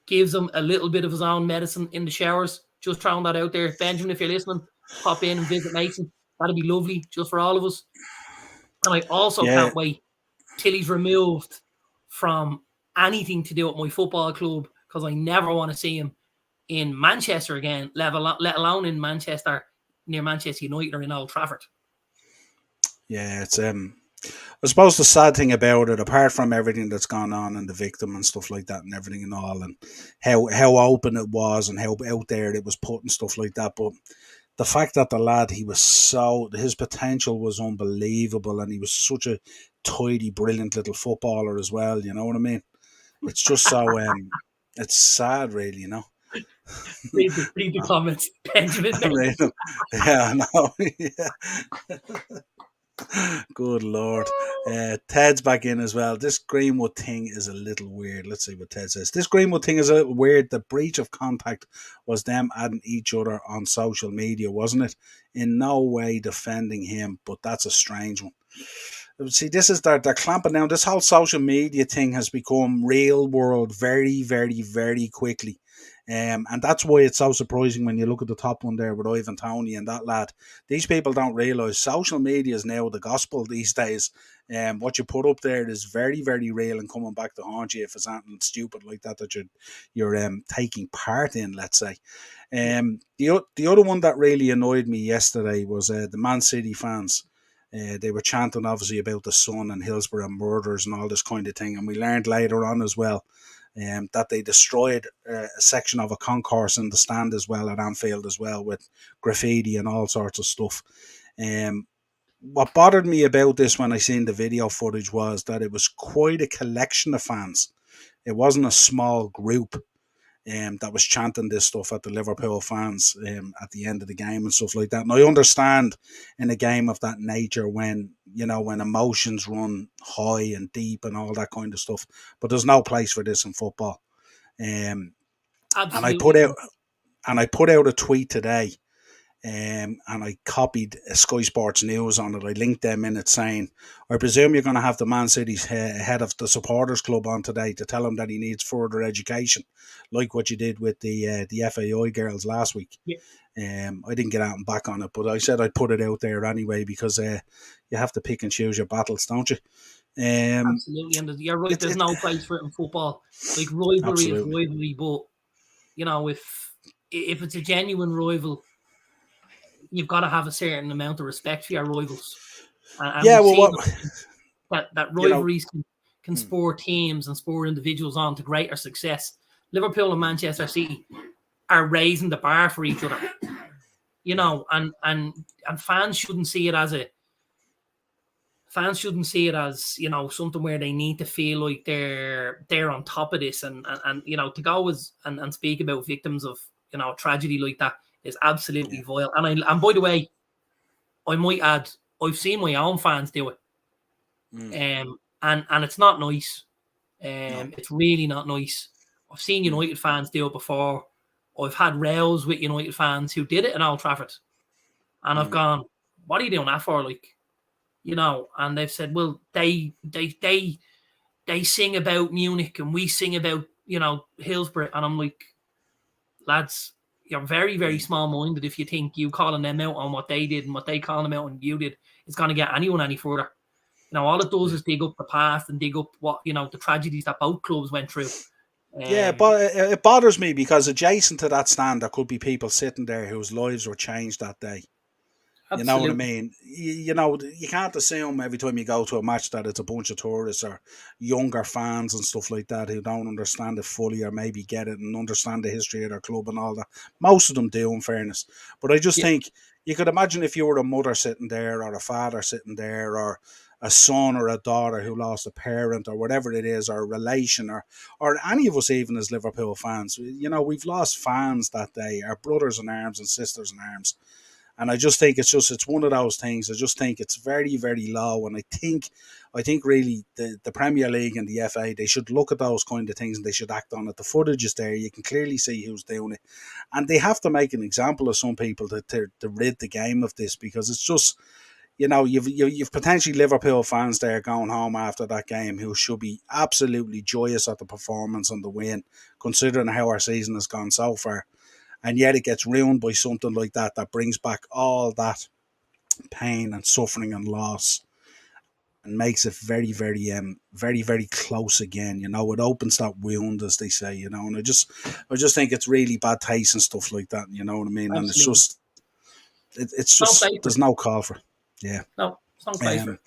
gives him a little bit of his own medicine in the showers. Just throwing that out there. Benjamin, if you're listening, pop in and visit Mason. That'd be lovely, just for all of us. And I also can't wait till he's removed from anything to do with my football club, because I never want to see him in Manchester again, let alone in Manchester, near Manchester United or in Old Trafford. Yeah, it's I suppose the sad thing about it, apart from everything that's gone on and the victim and stuff like that and everything and all, and how open it was and how out there it was put and stuff like that, but the fact that the lad, his potential was unbelievable, and he was such a tidy, brilliant little footballer as well, you know what I mean? It's just so, it's sad really, you know? Read the comments, Benjamin. Yeah, I know. Yeah. Good Lord. Ted's back in as well. This Greenwood thing is a little weird. Let's see what Ted says. This Greenwood thing is a little weird. The breach of contact was them adding each other on social media, wasn't it? In no way defending him, but that's a strange one. See, this is they're clamping down. This whole social media thing has become real world very, very, very quickly. And that's why it's so surprising when you look at the top one there with Ivan Toney and that lad. These people don't realise social media is now the gospel these days. What you put up there is very, very real and coming back to haunt you if it's something stupid like that you're taking part in, let's say. The other one that really annoyed me yesterday was the Man City fans. They were chanting obviously about the Sun and Hillsborough murders and all this kind of thing. And we learned later on as well that they destroyed a section of a concourse in the stand as well at Anfield as well, with graffiti and all sorts of stuff. What bothered me about this when I seen the video footage was that it was quite a collection of fans. It wasn't a small group that was chanting this stuff at the Liverpool fans at the end of the game and stuff like that. And I understand in a game of that nature when emotions run high and deep and all that kind of stuff, but there's no place for this in football. And I put out a tweet today, and I copied Sky Sports News on it. I linked them in it saying, I presume you're going to have the Man City's head of the supporters club on today to tell him that he needs further education, like what you did with the FAI girls last week. Yeah. I didn't get out and back on it, but I said I'd put it out there anyway because you have to pick and choose your battles, don't you? Absolutely, and you're right. There's no place for it in football. Like, rivalry is rivalry, but if it's a genuine rival, you've got to have a certain amount of respect for your rivals. And that rivalries can spur teams and spur individuals on to greater success. Liverpool and Manchester City are raising the bar for each other, and fans shouldn't see it as something where they need to feel like they're on top of this, and to go and speak about victims of tragedy like that is absolutely vile. And by the way, I might add, I've seen my own fans do it, and it's not nice. No. It's really not nice. I've seen United fans do it before. I've had rows with United fans who did it in Old Trafford, and I've gone, "What are you doing that for?" And they've said, "Well, they sing about Munich and we sing about Hillsborough," and I'm like, lads, you're very, very small-minded if you think you calling them out on what they did and what they call them out on you did is going to get anyone any further. All it does is dig up the past and dig up what the tragedies that both clubs went through. Yeah, but it bothers me because adjacent to that stand, there could be people sitting there whose lives were changed that day. You know what I Absolutely. mean? You can't assume every time you go to a match that it's a bunch of tourists or younger fans and stuff like that who don't understand it fully or maybe get it and understand the history of their club and all that. Most of them do, in fairness. But I just Yeah, think you could imagine if you were a mother sitting there or a father sitting there or a son or a daughter who lost a parent or whatever it is, or a relation, or any of us even as Liverpool fans. We've lost fans that day, our brothers in arms and sisters in arms, and I just think it's one of those things. I just think it's very, very low. And I think really the Premier League and the FA, they should look at those kind of things and they should act on it. The footage is there. You can clearly see who's doing it. And they have to make an example of some people to rid the game of this, because it's just, you've potentially Liverpool fans there going home after that game who should be absolutely joyous at the performance and the win, considering how our season has gone so far. And yet it gets ruined by something like that brings back all that pain and suffering and loss and makes it very, very, very, very close again. It opens that wound, as they say. And I just think it's really bad taste and stuff like that. You know what I mean? And absolutely. it's Don't just play for it. there's no call for it. Yeah. No, don't play for Um.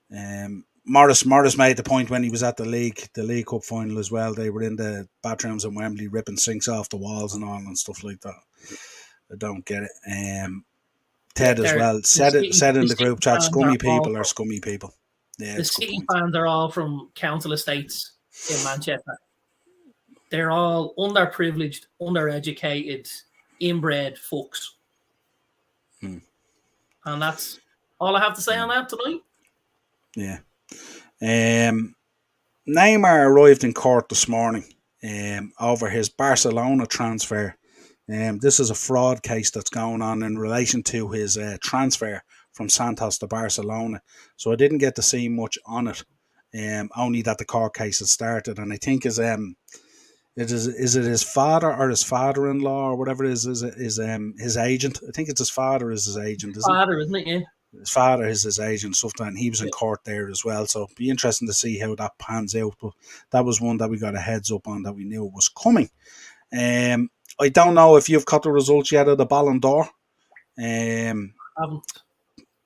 it. Morris made the point when he was at the League Cup final as well. They were in the bathrooms in Wembley ripping sinks off the walls and all and stuff like that. I don't get it. Yeah, Ted as well said the in the City group chat, fans are scummy all people are from scummy people. Yeah, the it's a good City point. fans are all from council estates in Manchester. They're all underprivileged, undereducated, inbred fucks. And that's all I have to say on that tonight. Yeah. Neymar arrived in court this morning over his Barcelona transfer. This is a fraud case that's going on in relation to his transfer from Santos to Barcelona. So I didn't get to see much on it. Only that the court case has started, and I think is it his father or his father-in-law or whatever it is his agent. I think it's his father is his agent, isn't it? Father, isn't it? Yeah. His father is his agent, stuff like that, and he was in Yeah. court there as well. So it'd be interesting to see how that pans out. But that was one that we got a heads up on, that we knew it was coming. I don't know if you've got the results yet of the Ballon d'Or. Haven't.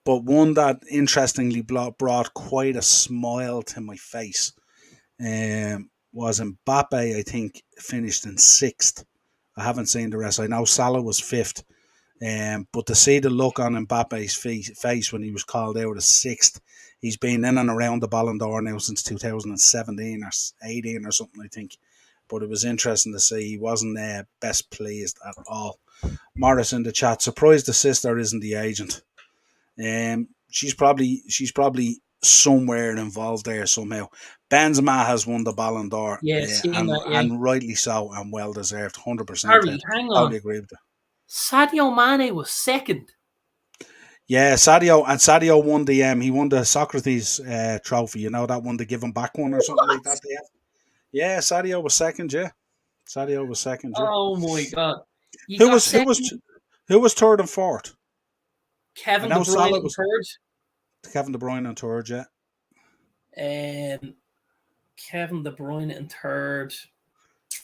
But one that interestingly brought quite a smile to my face was Mbappe. I think finished in sixth. I haven't seen the rest. I know Salah was fifth. But to see the look on Mbappe's face when he was called out as sixth, he's been in and around the Ballon d'Or now since 2017 or 18 or something, I think. But it was interesting to see. He wasn't best pleased at all. Morris in the chat, surprised the sister isn't the agent. She's probably somewhere involved there somehow. Benzema has won the Ballon d'Or, Yeah, seeing and that, yeah. rightly so, and well deserved, 100%. Harry, hang Totally on. agree with you. Sadio Mane was second. Yeah, Sadio won he won the Socrates trophy. You know, that one, the give him back one or something like that. Yeah, Sadio was second. Yeah, Sadio was second. Yeah. Oh my god. You Who got was who second. was who was third and fourth? I Kevin De know Bruyne Salah in was third. Kevin De Bruyne on third. Yeah, Kevin De Bruyne in third.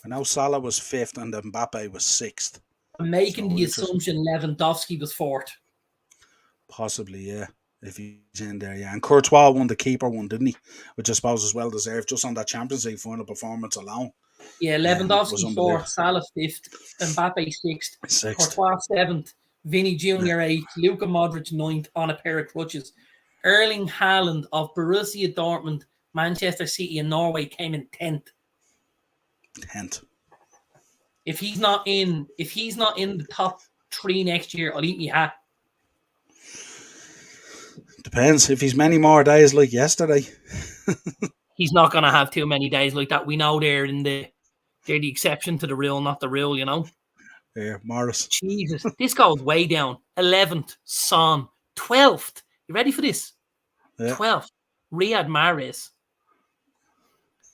I know Salah was fifth and Mbappe was sixth. I'm making So the interesting. assumption Lewandowski was fourth. Possibly, yeah. If he's in there, yeah. And Courtois won the keeper one, didn't he? Which I suppose is well deserved, just on that Champions League final performance alone. Yeah, Was Lewandowski unbelievable. fourth, Salah fifth, Mbappe sixth, Sixth. Courtois seventh, Vinny Jr. eighth, Luka Modric ninth on a pair of crutches. Erling Haaland of Borussia Dortmund, Manchester City, and Norway came in 10th. If he's not in the top three next year, I'll eat me hat. Depends if he's many more days like yesterday. He's not going to have too many days like that. We know they're the exception to the rule, not the rule, you know. Yeah, Morris. Jesus, this goes way down. 11th, Son. 12th. You ready for this? Yeah. 12th, Riyad Mahrez.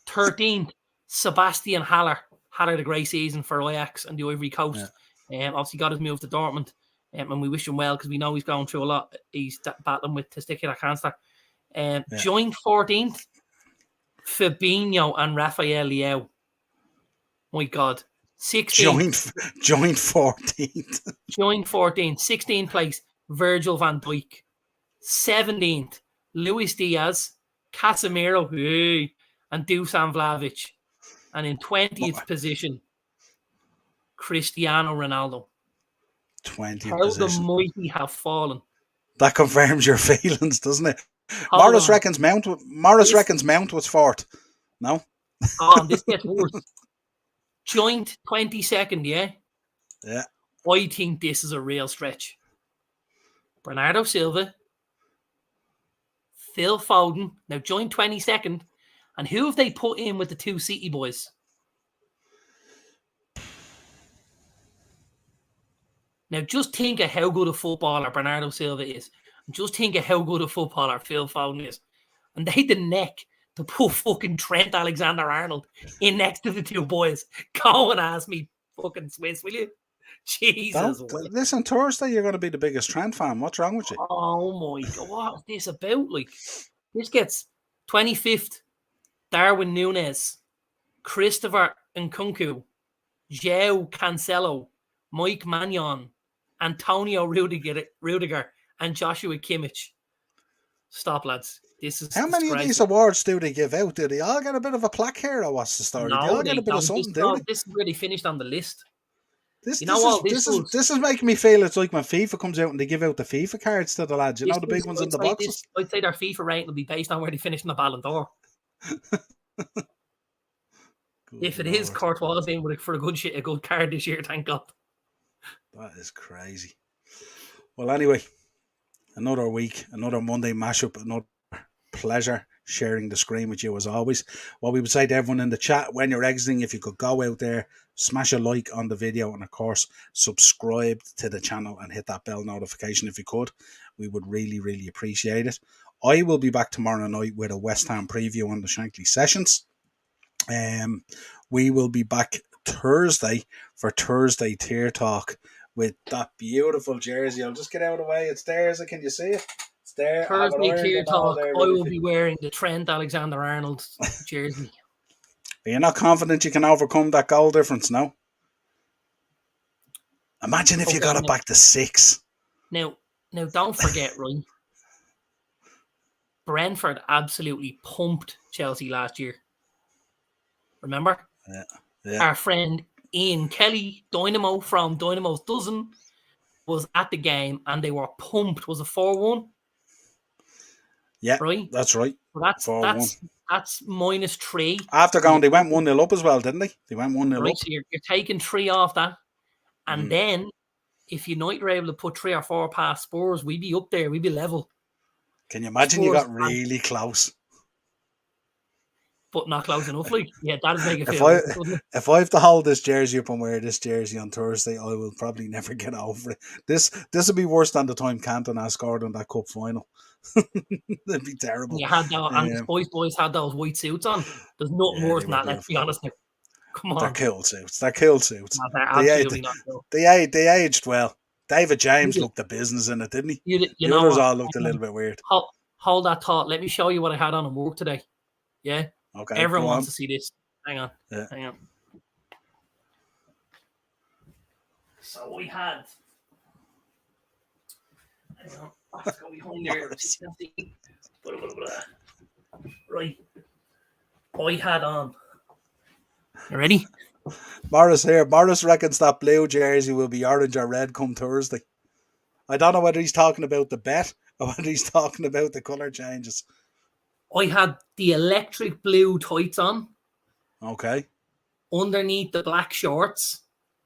13th, Sebastian Haller. Haller, the great season for Ajax and the Ivory Coast. Obviously got his move to Dortmund. And we wish him well because we know he's going through a lot. He's battling with testicular cancer. Joined 14th, Fabinho and Rafael Leao. My God. 16th. Joint 14th. Joint 14th. 16th place, Virgil van Dijk. 17th, Luis Diaz, Casemiro, and Dusan Vlahovic. And in 20th position, Cristiano Ronaldo. 20th How position. the mighty have fallen. That confirms your feelings, doesn't it? Hold Morris on. reckons Mount was fourth. No? This gets worse. Joint 22nd, yeah? Yeah. I think this is a real stretch. Bernardo Silva, Phil Foden, now joint 22nd. And who have they put in with the two City boys? Now, just think of how good a footballer Bernardo Silva is. Just think of how good a footballer Phil Foden is. And they had the neck to put fucking Trent Alexander-Arnold in next to the two boys. Go and ask me fucking Swiss, will you? Jesus. Listen, Thursday you're going to be the biggest Trent fan. What's wrong with you? Oh my God, what is this about? Like, this gets 25th, Darwin Núñez, Christopher Nkunku, João Cancelo, Mike Maignan, Antonio Rudiger, and Joshua Kimmich. Stop, lads. This is how many of these awards do they give out? Do they all get a bit of a plaque here, or what's the story? No, they all get a bit of something, do they? This is where they finished on the list. This is making me feel it's like when FIFA comes out and they give out the FIFA cards to the lads. You know, the big ones in the boxes. I'd say their FIFA rating will be based on where they finished in the Ballon d'Or. If it is Courtois in for a good card this year, thank God. That is crazy. Well, anyway, another week, another Monday mashup, another pleasure sharing the screen with you as always. What we would say to everyone in the chat, when you're exiting, if you could go out there, smash a like on the video, and of course subscribe to the channel and hit that bell notification if you could. We would really, really appreciate it. I will be back tomorrow night with a West Ham preview on the Shankly Sessions. We will be back Thursday for Thursday Tier Talk with that beautiful jersey. I'll just get out of the way. It's there. Can you see it? It's there. Thursday Tier Talk, I will be wearing the Trent Alexander-Arnold jersey. Are you not confident you can overcome that goal difference, no? Imagine if you got it back to 6. Now, don't forget, right? Brentford absolutely pumped Chelsea last year. Remember? Yeah. Our friend Ian Kelly, Dynamo from Dynamo's Dozen, was at the game and they were pumped. Was it 4-1? Yeah, right? That's right. Well, that's -3. After going, they went 1-0 up as well, didn't they? They went 1-0 right, up. So you're taking 3 off that. And then, if United were able to put 3 or 4 past Spurs, we'd be up there. We'd be level. Can you imagine Spurs, you got really close? But not close enough. Like, yeah, that'd make it feel good. If I have to hold this jersey up and wear this jersey on Thursday, I will probably never get over it. This will be worse than the time Cantona scored in that cup final. That'd be terrible. You had that, and the Spice Boys had those white suits on. There's nothing worse than that, let's be honest. Come on. They're cool suits. No, they're absolutely not cool. They aged well. David James looked the business in it, didn't he? The others all looked a little bit weird. Hold that thought. Let me show you what I had on in work today. Yeah? Okay. Everyone wants to see this. Hang on. Yeah. Hang on. So we had... Hang on. Let's go behind there. Right. I had on. You ready? Morris here. Morris reckons that blue jersey will be orange or red come Thursday. I don't know whether he's talking about the bet or whether he's talking about the colour changes. I had the electric blue tights on. Okay. Underneath the black shorts.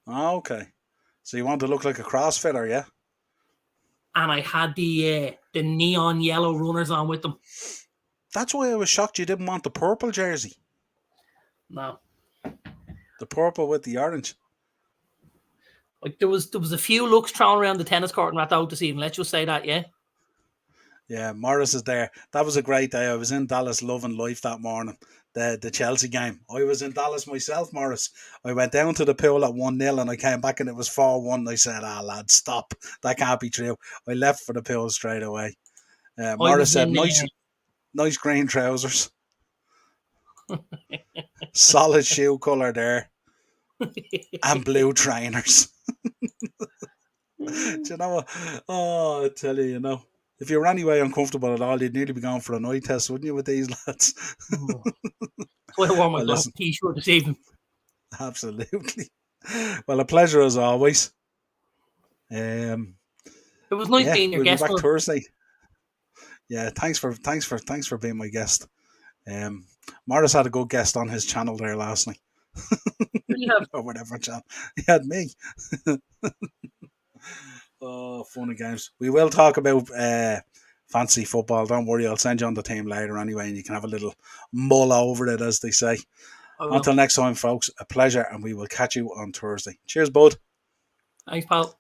Okay. So you want to look like a CrossFitter, yeah? And I had the neon yellow runners on with them. That's why I was shocked you didn't want the purple jersey. No. The purple with the orange. Like there was a few looks thrown around the tennis court and out this evening. Let's just say that, yeah? Yeah, Morris is there. That was a great day. I was in Dallas loving life that morning. The Chelsea game. I was in Dallas myself, Morris. I went down to the pool at 1-0 and I came back and it was 4-1. I said, lad, stop. That can't be true. I left for the pool straight away. Morris said, nice green trousers. Solid shoe colour there. and blue trainers. Do you know what? Oh, I tell you, you know, if you were anyway uncomfortable at all, you'd nearly be going for an eye test, wouldn't you, with these lads? So I wore my Well, Glock listen, t-shirt this evening. absolutely. Well, a pleasure as always. It was nice Yeah, being your we'll be guest, back man. Thursday. Yeah, thanks for being my guest. Morris had a good guest on his channel there last night, Really have. or whatever channel. He had me. Oh, fun and games. We will talk about fancy football. Don't worry, I'll send you on the team later anyway, and you can have a little mull over it, as they say. I will. Until next time, folks, a pleasure, and we will catch you on Thursday. Cheers, bud. Thanks, pal.